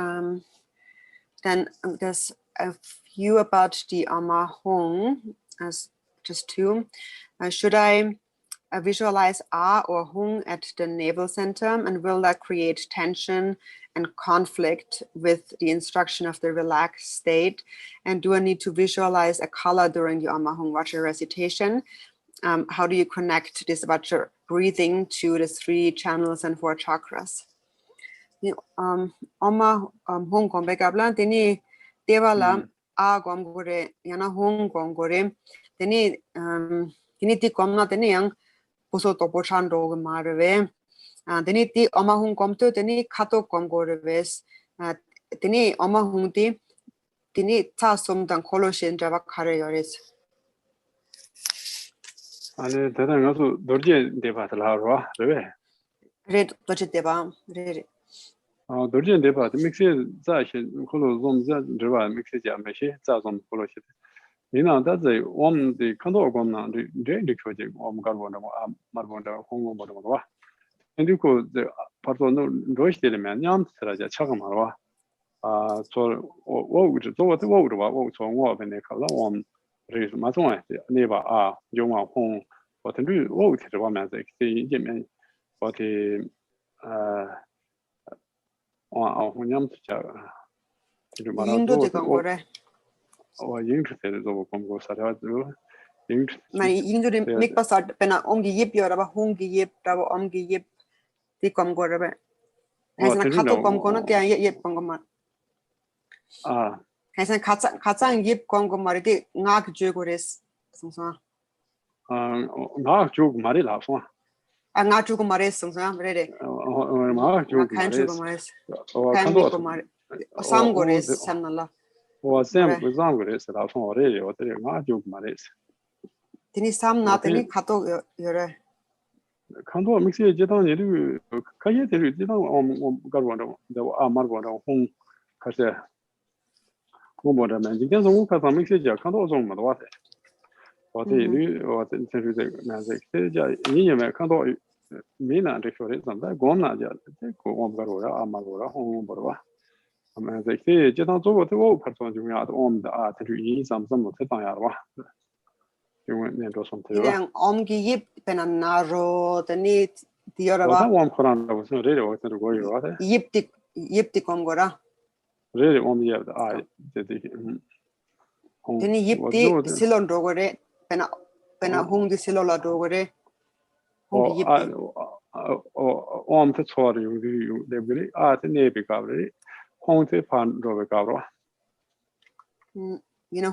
Speaker 2: there's a few about the Amahong, as just two. Should I visualize A or Hung at the navel center, and will that create tension and conflict with the instruction of the relaxed state? And do I need to visualize a color during the Amma Hung Vajra recitation? How do you connect this Vajra breathing to the 3 channels and 4 chakras? Amma Hung Gombe Gablan, Tini Devala A Gomgore, Yana Hung Gomgore, Tini Tikomna, Tini Yang. Puso to pochando marve deni ti ama hung komto deni khato komgorves deni ama hung ti deni ta somdan koloshin java khare yores
Speaker 3: 아니 대단 가서 dorje 데바들라 와 그래
Speaker 2: red budget deba red
Speaker 3: 아 dorje 데바 믹스 자시 콜로 좀 저바 믹스 자메시 자좀 콜로시 이나 다제 옴디 칸도 고나 데 코제 옴 가르보나 마르본다 홍고 보는 거 봐. 근데고 저 파토노 로시데면 냠스라자 차가 말와. 아, 저 오우지 저것도 오우로 와. 오우 정어 bên này 칼라 옴 그래서 맞아. 네바 아, 용화 홍 어떤 류 오우 되게 보면서 이제면 어디 홍냠스자 그
Speaker 2: 인도 de gongore
Speaker 3: interested zo komgo saradu
Speaker 2: na indo de mikpasad pena omgi yip yora ba hongi yip da omgi yip ti komgore be hasan khato komgono te yip komgoma
Speaker 3: 아
Speaker 2: hasan khatsan yip komgomari de ngak jugores songsa
Speaker 3: 나 쭉 말이 나서
Speaker 2: nga jugo mare songsa rede
Speaker 3: 나 쭉
Speaker 2: kan
Speaker 3: 말이
Speaker 2: jugo mare kan
Speaker 3: 칸도
Speaker 2: jugo mare samgores samnala
Speaker 3: 쌤 그상 그래서 나서 어레 어때 나 쭉 말이
Speaker 2: tini samna tini khato yore
Speaker 3: 칸도 믹스에 제단 예를 가게 될 제단 가르원도 아 말원도 홍 가세 뭐뭐라면 이게 좀 가서 믹스에 칸도 좀 맞아 와세 어디 어디 인터뷰에 나서 이제 이년에 칸도 미나 데코레 좀다 고나자 그 엄가로라 아마로라 홍 버와 아마 이제 제단 저거도 파트 중요하다 엄다 아 되게 이 삼삼 못 했다야 와 이건 내도 something
Speaker 2: ilang omgi yip penanaro tani tiora
Speaker 3: 와
Speaker 2: ba
Speaker 3: 와 코란다 무슨 레레 어떤 거요 와세
Speaker 2: yip ti komgora
Speaker 3: 레레 엄이야 아 이제
Speaker 2: tini yip ti silon dogore pena hung di silola dogore hung yip ti
Speaker 3: 엄테 초리 우리 레벨이 아 테네비 가브리 홍테 판 로베 가브로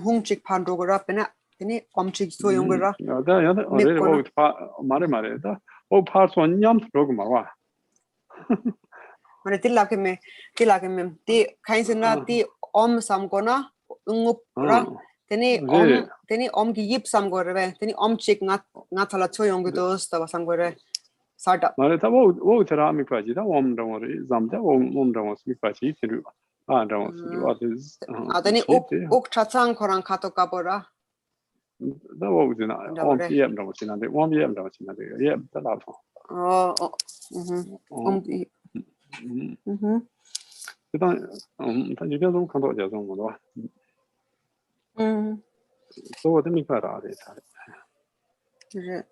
Speaker 2: hung chik pan dogora pena tini omchik so yongora
Speaker 3: 야다 야다 레레 오 말에다 오 파소 냠 로그 말와
Speaker 2: mane tilake me ti kainsena ti om samgona ungup ra tini om gi yip samgore be tini omchik nga thala cho yongdo sta basangore sarda
Speaker 3: 말에다 오 테라미 까지다 엄정어리 잠자 엄정어 스미까지 들어 아 정어
Speaker 2: tini ok chatsang korang khato kabora
Speaker 3: 나 오지나 엄피엠 정어지나데 엄피엠 정어지나데 예 달라서 일단 이게 좀 간도 좀 뭐도 저거 때문에 가라 돼
Speaker 2: 그래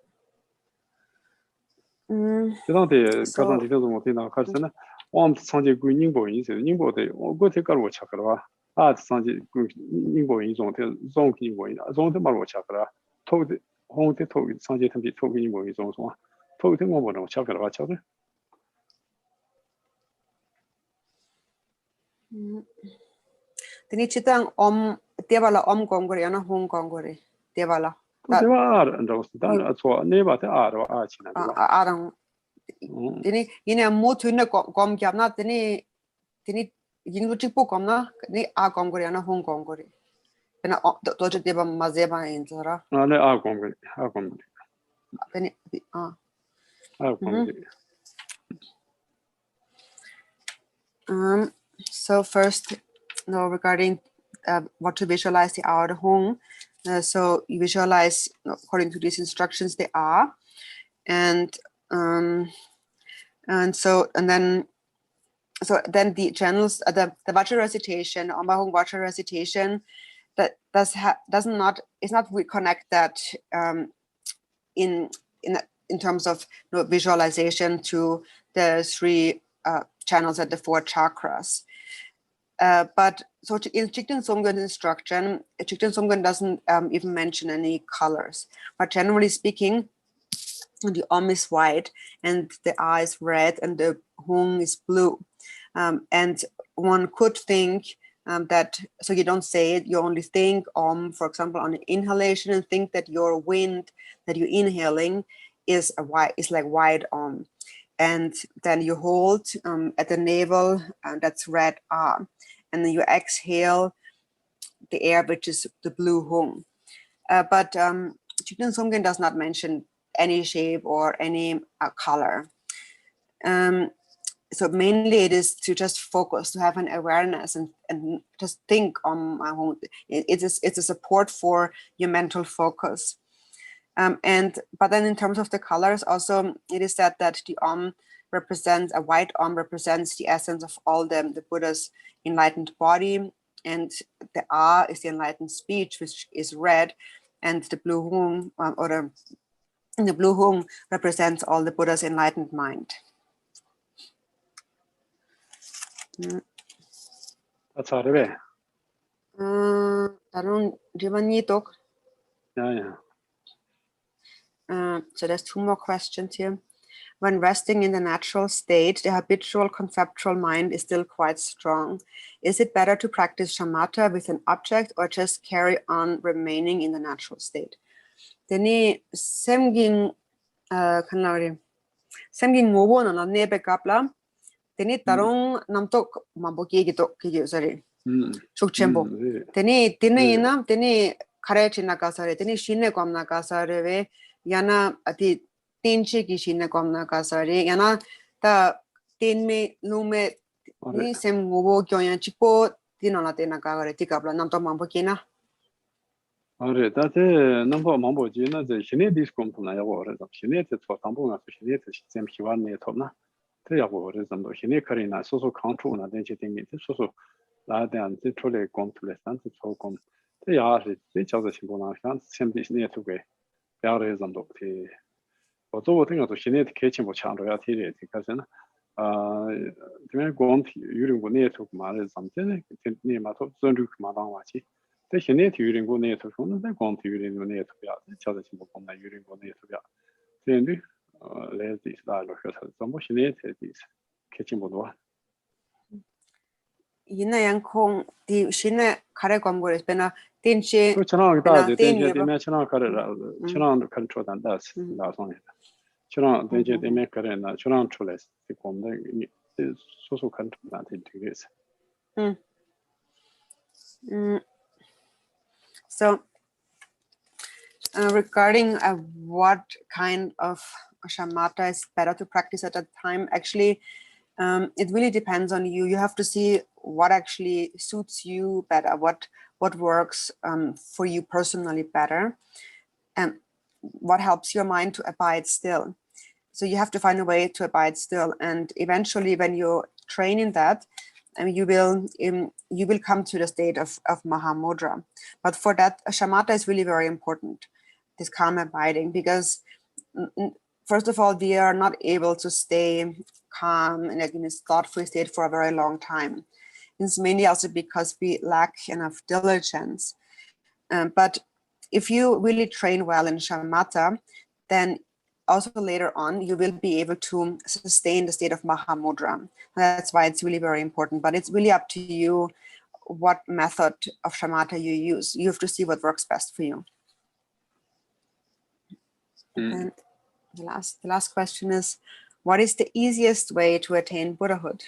Speaker 3: 그다음에 가장 뒤에서 뭐 되나 가르치나 엄 상지 그 닝보인 있어요 닝보대 어떻게 가로 찾거라 아 상지 그 닝보인 좀대 좀 닝보인 좀대 말로 찾거라 토데 홍대 토 상지 탐지 토 닝보인 좀 토데 뭐 뭐로 찾거라 찾을
Speaker 2: tini chitang om devala om gongore ana hong gongore devala
Speaker 3: 대화 안다고 다 좋아 네바테 아로 아치나
Speaker 2: arang tini ine mo thune gom gyamna tini yingu chikpo gomna ni a gongore ana hong gongore pena doje deba mazeba inzara
Speaker 3: 아네 아공게
Speaker 2: tini
Speaker 3: 아공게
Speaker 2: so first regarding what to visualize the hour hong. So you visualize according to these instructions they are, and then the channels the Vajra recitation, Amba Hung Vajra recitation, that is not reconnect that in in terms of visualization to the 3 channels at the 4 chakras. But so in Chikten Somgun instruction, Chikten Somgun doesn't even mention any colors. But generally speaking, the is white and the A is red and the Hung is blue. And one could think that, so you don't say it, you only think for example, on inhalation, and think that your wind that you're inhaling is like white and then you hold at the navel, that's red A, and then you exhale the air, which is the blue Hung. But Chikten Somgun does not mention any shape or any color. So mainly it is to just focus, to have an awareness and just think on my own. It's a support for your mental focus. But then in terms of the colors, also it is said that the represents, a white represents the essence of all the Buddha's enlightened body, and the A is the enlightened speech, which is red, and the blue Hung the blue Hung represents all the Buddha's enlightened mind.
Speaker 3: That's all right.
Speaker 2: I don't. Do you want me to talk?
Speaker 3: Yeah.
Speaker 2: So there's 2 more questions here. When resting in the natural state, the habitual conceptual mind is still quite strong. Is it better to practice shamatha with an object or just carry on remaining in the natural state? Then semging ngobo na nebe kapla. Then tarong namtok maboki gito sorry. Shukchembo. Then ina then kare nakasare. Then shine kom nakasare ve yana ati tinchi ki shine kom nakasare. Yana ta tinme lume ni sem ngobo kyoyan chipo tinona te nakagare tikapla namtok maboki na.
Speaker 3: Alright, that's number mambo jina the shine discom na yago re shine te to tambo na shine te sem hiwan ne topna te yago re zamdo shine karina so control na den chiting te so la dan te tole kom to le san te so kom te ya re te chao de shimbo na shan sem dis ne to ge ya re zamdo te wo zo wo ting to shine te ke chim bo chang ro ya ti re te ka sen te kom yuri wo ne to ma re zam te ne ma to zon ru ma dang wa chi the Shinate Uringo native from the Gonti Uringo native, Chadachimbo on the Uringo native. Then let this dialogue some Shinate is catching Bodoa.
Speaker 2: Yina yang kong di shine kare komgore is bena tinche
Speaker 3: Chana does the national Chana control and that's last one. Chana they make a Chana Chules to come the social control that into this.
Speaker 2: So regarding what kind of shamatha is better to practice at that time, actually it really depends on you. You have to see what actually suits you better, what works for you personally better, and what helps your mind to abide still. So you have to find a way to abide still, and eventually when you train in that, you will come to the state of Mahamudra. But for that, shamatha is really very important, this calm abiding, because first of all, we are not able to stay calm and in this thoughtful state for a very long time. It's mainly also because we lack enough diligence. But if you really train well in shamatha, then also later on, you will be able to sustain the state of Mahamudra. That's why it's really very important. But it's really up to you what method of shamatha you use. You have to see what works best for you. And then the last question is, what is the easiest way to attain Buddhahood?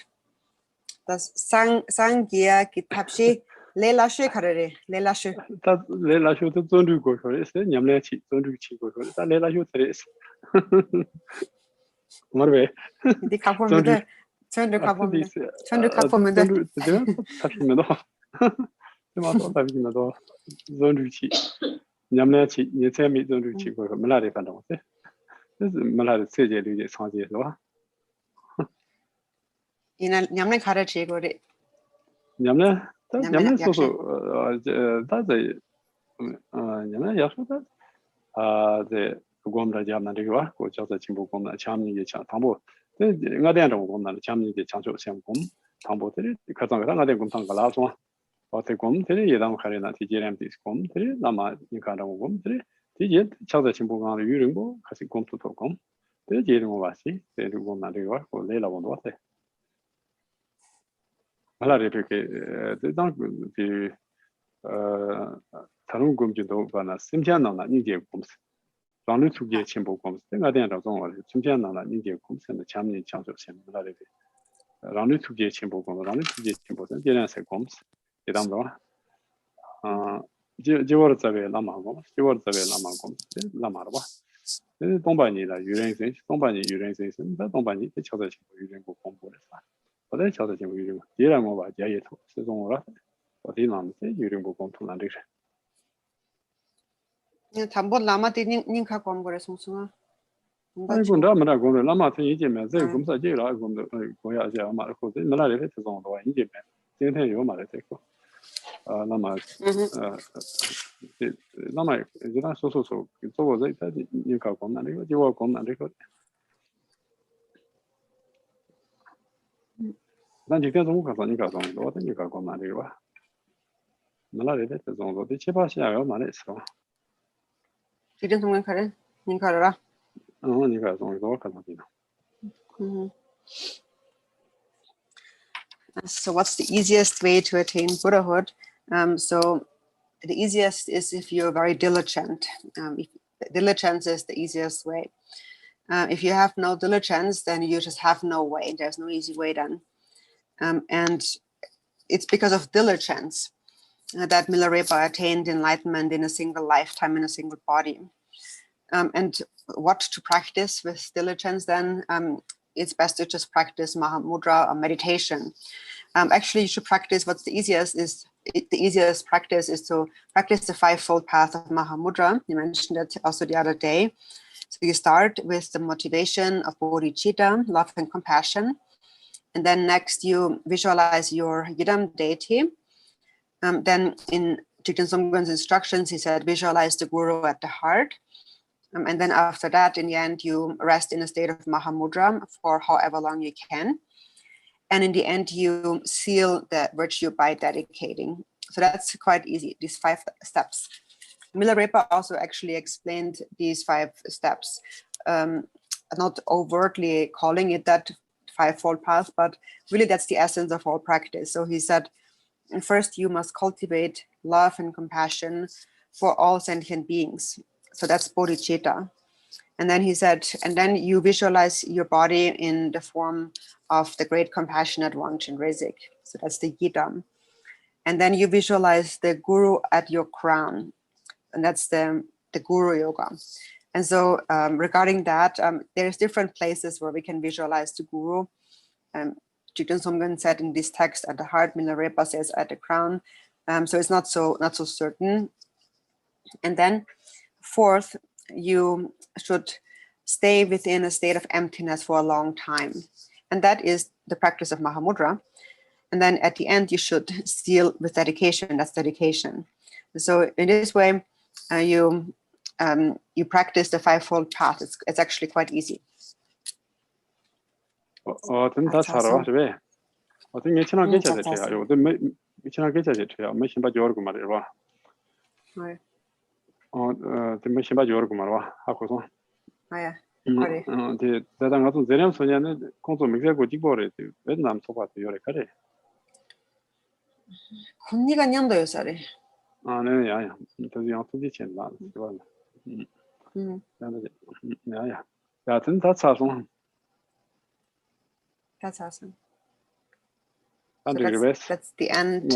Speaker 2: Das Sangya Kitapshi Lela Shu Karere, Lela Shu.
Speaker 3: That Lela Shu to Zondu go for it, Yamlechi, Zondu Chico, that Lela Shu is. Marve.
Speaker 2: The couple of the turn the couple of the
Speaker 3: Tapimado. The matter of having the door. Zonduchi. Yamlechi, Yetemi Zondu Chico, Malari Pano. This is Malari Seja, Sanji.
Speaker 2: In a Yamne Karachi go it.
Speaker 3: Yamna also that's a Yamna Yasuda. The gomda jamna dewa ko chasa chimbo gomna chamni ge cha tambo te ngaden ro gomna chamni ge changcho sem gom tambo te khazang ga ngaden gom tang la so 어때 gom te yedam kharena ti jerem dis gom te lama nikara gom te ti je chasa chimbo ga yuring go kasi gom to gom te jerem go basi te gomna dewa ko lela bon do te ala re ke te donc ti 다른 검진도 봐나 심지어나 이제 검스 라는 쪽에 침보 검스 내가 대한 정말 심지어나 이제 검스는 참니 창조 sem나래 라는 쪽에 침보 검스 라는 쪽에 침보는 제나세 검스 이담도 지워를 잡에 남하고 지워를 잡에 남하고 남하고 동반이다 유행생 동반이 유행생 다 동반이 찾아 침보 유행고 공부해서 어디 찾아 침보 유행 얘랑 봐 야예토 세종으로 어디 남세 유행고 공부하는
Speaker 2: 담보 라마티 닌카 공부를 송송아.
Speaker 3: 아이고 나마라 공부 라마티 이제 매세 검사 제라 공부 고야 제 아마 고데 나라레 대성도 이제 매 제대 요 말에 됐고 나마 나마 이제 소소소 저거 이제 니가 공부하는 거 지워 공부하는 거 난 지금 좀 가서 니가 좀 어디 니가 공부하는 거 나라레 대성도 제바시야요 말했어
Speaker 2: 지금 동안 가래 닌카라.
Speaker 3: 니가 좀 이거 가지고
Speaker 2: So what's the easiest way to attain Buddhahood? So the easiest is if you're very diligent. Diligence is the easiest way. If you have no diligence, then you just have no way. There's no easy way then. And it's because of diligence that Milarepa attained enlightenment in a single lifetime, in a single body. And what to practice with diligence then? It's best to just practice Mahamudra or meditation. Actually, you should practice what's the easiest practice is to practice the fivefold path of Mahamudra. You mentioned that also the other day. So you start with the motivation of bodhicitta, love and compassion. And then next you visualize your Yidam deity. Then in Jigten Songkwan's instructions, he said, visualize the guru at the heart. And then after that, in the end, you rest in a state of Mahamudra for however long you can. And in the end, you seal the virtue by dedicating. So that's quite easy, these 5 steps. Milarepa also actually explained these 5 steps, not overtly calling it that fivefold path, but really that's the essence of all practice. So he said, first, you must cultivate love and compassion for all sentient beings. So that's bodhicitta. And then he said, and then you visualize your body in the form of the great compassionate one, Chenrezig. So that's the yidam. And then you visualize the guru at your crown. And that's the guru yoga. And so regarding that, there's different places where we can visualize the guru. Jigten Songkwan said in this text at the heart, Milarepa says at the crown. So it's not so certain. And then fourth, you should stay within a state of emptiness for a long time. And that is the practice of Mahamudra. And then at the end, you should seal with dedication. That's dedication. So in this way, you practice the fivefold path. It's actually quite easy.
Speaker 3: 다 살아 왜 어떤 예천한 게 자제 돼요. 요즘 예천한 게 자제 돼요. 뭐 신바 저르고 말이야 봐.
Speaker 2: 네.
Speaker 3: 뭐 신바 저르고 말이야. 하고서.
Speaker 2: 아,
Speaker 3: 네, 대단 같은 제련 소년은 공부 맥세고 디보래. 베트남 소바도 요래 그래.
Speaker 2: 군니가 년도 요사래.
Speaker 3: 네, 야야. 저기 어떻게 지낸다. 이거. 야야. 야, 다 살아.
Speaker 2: That's awesome.
Speaker 3: So
Speaker 2: that's the end.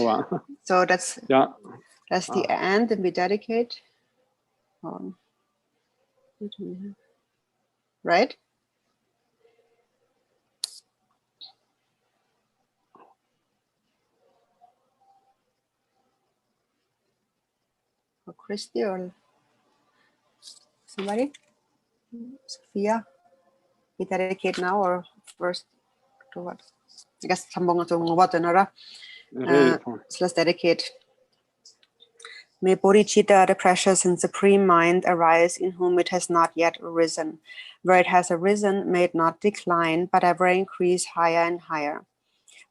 Speaker 2: So that's the end, and we dedicate. Right? Or Christy or somebody? Sophia? We dedicate now or first? To what? I guess so let's dedicate. May bodhicitta, the precious and supreme mind, arise in whom it has not yet arisen. Where it has arisen, may it not decline, but ever increase higher and higher.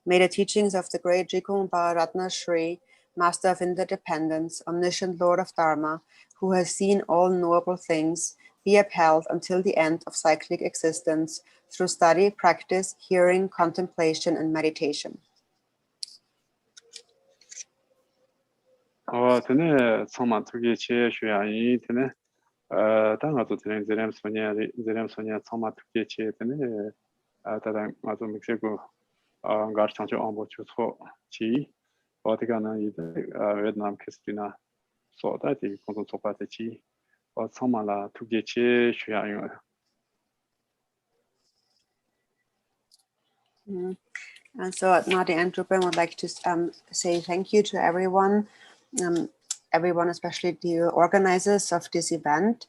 Speaker 2: May the teachings of the great Jigumba Ratna Shri, Master of Interdependence, omniscient Lord of Dharma, who has seen all knowable things, be upheld until the end of cyclic existence through study, practice, hearing, contemplation, and meditation.
Speaker 3: tene tsama tuge che shuya yi tene ta nga zo tene zerem sonya tsama tuge che tene ta da nga zo mikse go ngar chancho ambo chu so chi tiga na yi Vietnam Kristina so da ti konzo so pa te chi tsama la tuge che shuya
Speaker 2: Mm. And so at the end, Drupon would like to say thank you to everyone, especially the organizers of this event,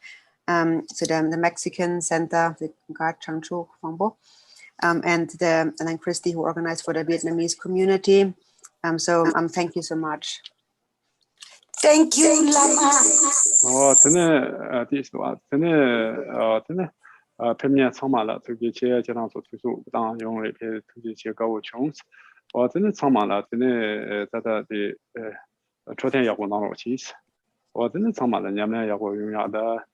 Speaker 2: so the Mexican Center, the Changchu Fangbo, and then Christy, who organized for the Vietnamese community. So thank you so much.
Speaker 4: Thank you, Lama.
Speaker 3: tene Pemia Samala to get chair to down only to get go chunks. Or then Samala, that the Trotan Yago cheese. Or then Samala, Yamna Yago Yada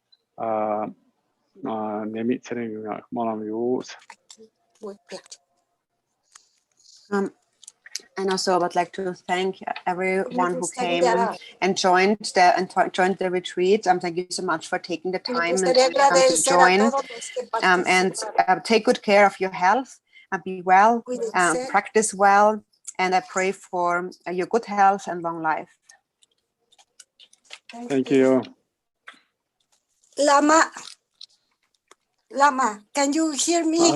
Speaker 3: name it telling Molam use.
Speaker 2: And also I would like to thank everyone who came and joined the retreat. Thank you so much for taking the time to join. And take good care of your health and be well, practice well, and I pray for your good health and long life.
Speaker 3: Thank you.
Speaker 4: Lama, can you hear me?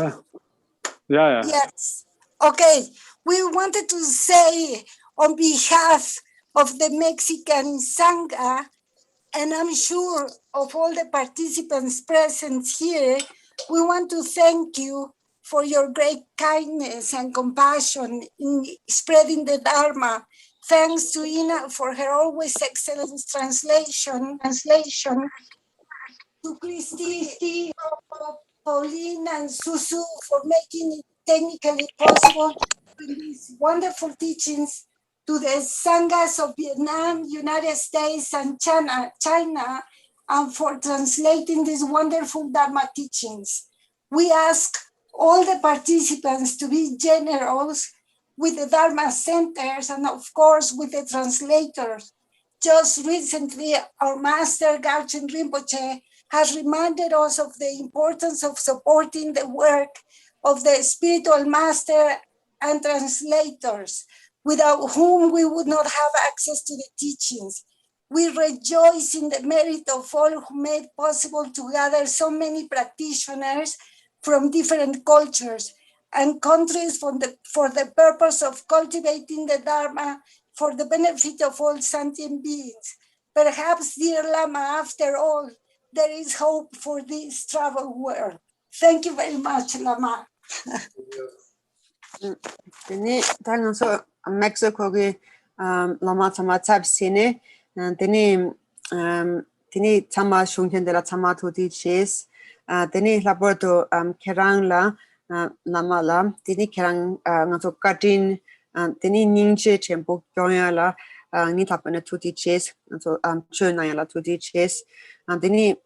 Speaker 3: Yeah.
Speaker 4: Yes. Okay. We wanted to say on behalf of the Mexican Sangha, and I'm sure of all the participants present here, we want to thank you for your great kindness and compassion in spreading the Dharma. Thanks to Ina for her always excellent translation. To Christy, Pauline, and Susu for making it technically possible in these wonderful teachings, to the Sanghas of Vietnam, United States, and China, and for translating these wonderful Dharma teachings. We ask all the participants to be generous with the Dharma centers and, of course, with the translators. Just recently, our master, Galchen Rinpoche, has reminded us of the importance of supporting the work of the spiritual master and translators, without whom we would not have access to the teachings. We rejoice in the merit of all who made possible to gather so many practitioners from different cultures and countries for the purpose of cultivating the Dharma for the benefit of all sentient beings. Perhaps, dear Lama, after all, there is hope for this troubled world. Thank you very much, Lama.
Speaker 2: Tene so Mexico ge Lama Tama Tabsine tene Tama Shunken de la Tama Toti Chase tene Laborto Kerang la Lama la tene Kerang ngato Katin tene Ninche Tempo Goya la ni tapane Toti Chase so Chuna la Toti Chase tene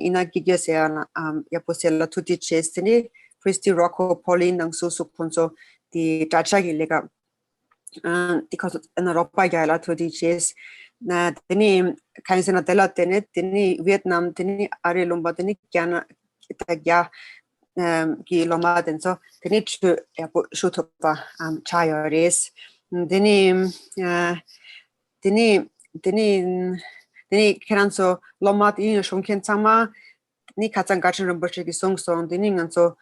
Speaker 2: ina Gigesea Yaposela Toti Chase tene Christy Rocco Pauline and Susu Ponso the Tachagi Lega because in Europa Gala to the chase na tini Kaisana Della Tenet, Tini Vietnam, Tini Ari Lumba, Tini Kiana Kitagya Gi Loma, and so Tini shoot up Chaya race. Tini Kanso Lomat in Shunken Sama, Ni Katsangachin Rumbushi Song Song, Dining and so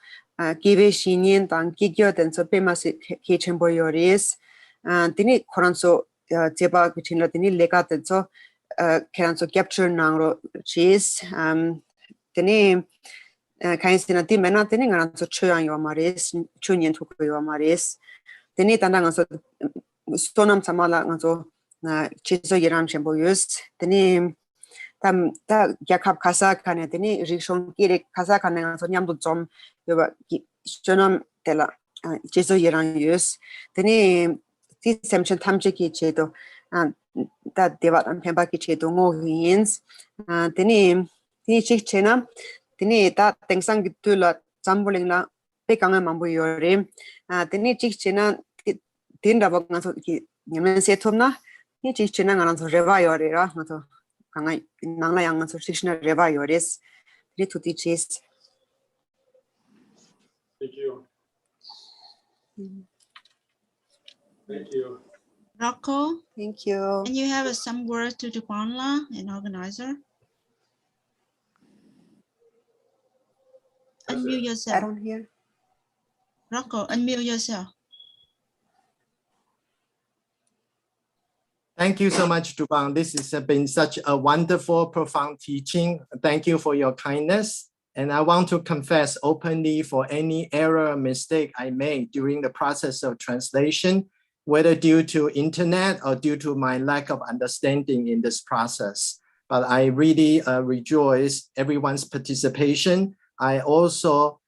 Speaker 2: give Shinian and Gigyo, and so Pemas Kitchen Boyoris. Tini Koranso Teba between Latini Legat and so Kanso capture Nangro cheese. Tini Kaisina Dimena, Tinning and so Chuan your Maris, Chunian to your Maris. Tini Tanang so Stonam Samala and so chizo yiram chenpo yus. Teni tam ta yakap kasa kane teni rikshon kiri kasa kane ngaso nyamdo zom yoba shonam tela chizo yiram yus. Teni ti semchen tamche ki chedo ta dewa pemba ki chedo ngo hins. Teni chik chena teni ta tengsang gitula zambuling la pekanga mambu yore. Teni chik chena tin rabak ngaso ki nyamen setomna ni chik chena ngaso reva yore ra ngaso kanga nangla yang ngaso shikshna reva yores. Teni tuti chis.
Speaker 3: Thank you. Thank you.
Speaker 1: Rocco,
Speaker 2: Thank you.
Speaker 1: and you have some word to Drupon, an organizer? Unmute
Speaker 2: I
Speaker 1: yourself.
Speaker 2: don't hear.
Speaker 1: Rocco, unmute yourself.
Speaker 5: Thank you so much, Drupon. This has been such a wonderful, profound teaching. Thank you for your kindness. And I want to confess openly for any error or mistake I made during the process of translation, whether due to internet or due to my lack of understanding in this process. But I really rejoice everyone's participation. I also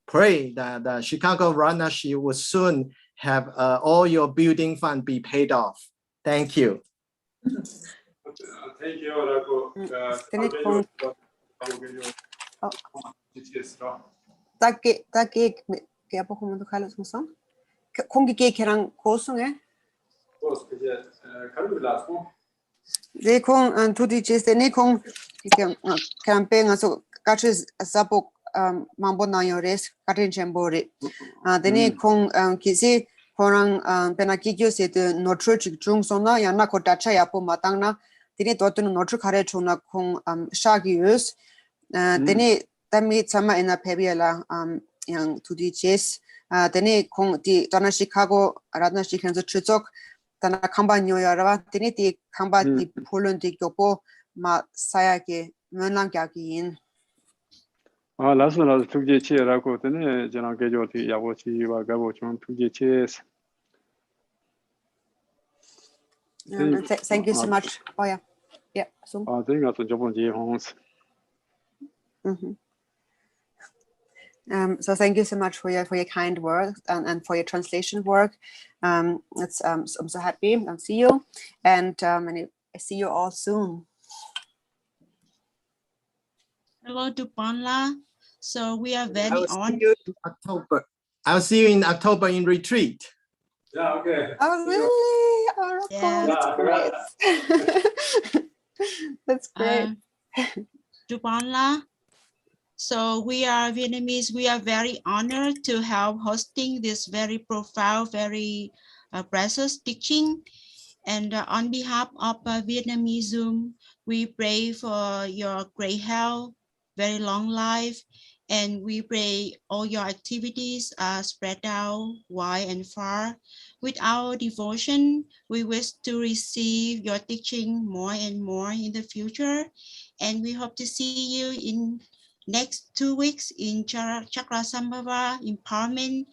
Speaker 5: pray that Chicago Ranashi will soon have all your building fund be paid off. Thank you.
Speaker 3: Thank you, Rako.
Speaker 2: Taki kaya po kumunto kalos mo son? Kung gigi kerang kosong De kung tuti chiste ni kung campaign aso kachis sapok mambo na yores katin chembori. Deni kung kisi korang penakikyo se de notru chik chung sona yana ko tacha yapo matang na deni dotun notru kare chuna kung shagi yus. Deni tami sama ina pebiela yang tuti chis. Deni kung di dana Chicago radna shikenzo chuzok tana kamba nyoyarawa teni ti kamba ti pulun ti gyopo ma sayake menlang kyaki yin.
Speaker 3: Last tukje che Rako tene jana kejo ti yabo chi wa gabo chon tukje che.
Speaker 2: Thank you so much. Oh yeah. Yeah. So.
Speaker 3: Thank you so jobon ji hons.
Speaker 2: So thank you so much for your kind words and for your translation work. I'm so happy. I'll see you, and I see you all soon.
Speaker 1: Hello, Dupanla. So we are very honored.
Speaker 5: October. I'll see you in October in retreat.
Speaker 3: Yeah, okay.
Speaker 2: Oh really? Oh,
Speaker 1: Yeah.
Speaker 2: That's great. That's great.
Speaker 1: Dupanla. So we are Vietnamese. We are very honored to have hosting this very profound, very precious teaching. And on behalf of Vietnamese Zoom, we pray for your great health, very long life, and we pray all your activities are spread out wide and far. With our devotion, we wish to receive your teaching more and more in the future, and we hope to see you in next 2 weeks in Chakrasambhava Empowerment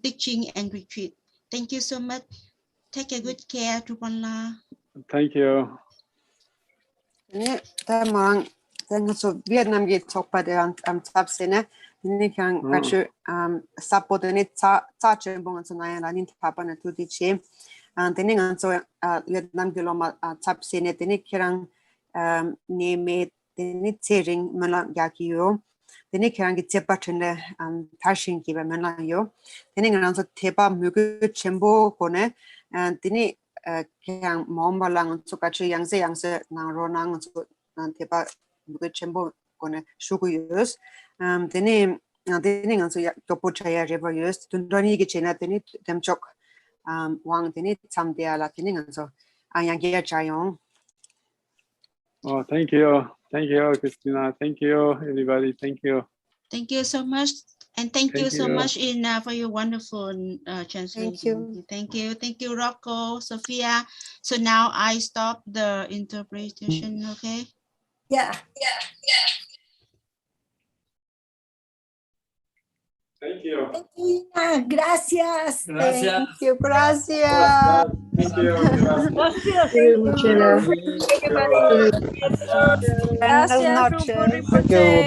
Speaker 1: Teaching and Retreat. Thank you so much. Take a good care, Drupanla.
Speaker 3: Thank you.
Speaker 2: Tamang so Vietnam get talk by the tabsene ni kan kachu support ni cha chen bong so na la ni thapa na tu ti che tening so Vietnam ke lo ma tabsene teni kirang ne me teni chering mala yakio teni kirang ki chepa chende tashin ki ba mala yo tening so theba mugu chembo kone teni kaya mom balang so kachu yangse nang ro nang so teba mugu chembo kone shuguyus teni so topo chaya river yus tundani ki chena teni temchok wang teni samdea la teni so ayangya chayong.
Speaker 3: Oh, thank you. Thank you, Christina. Thank you, everybody. Thank you.
Speaker 1: Thank you so much. And thank you so much, Ina, for your wonderful translation. Thank you. Thank you, Rocco, Sophia. So now I stop the interpretation, okay?
Speaker 4: Yeah.
Speaker 3: Thank you.
Speaker 4: Thank you, Ina. Gracias.
Speaker 2: Thank you. Gracias.
Speaker 3: Thank you.
Speaker 6: Gracias.
Speaker 2: Buenas
Speaker 6: Gracias,
Speaker 2: noches.
Speaker 6: rumbo,
Speaker 3: Thank you.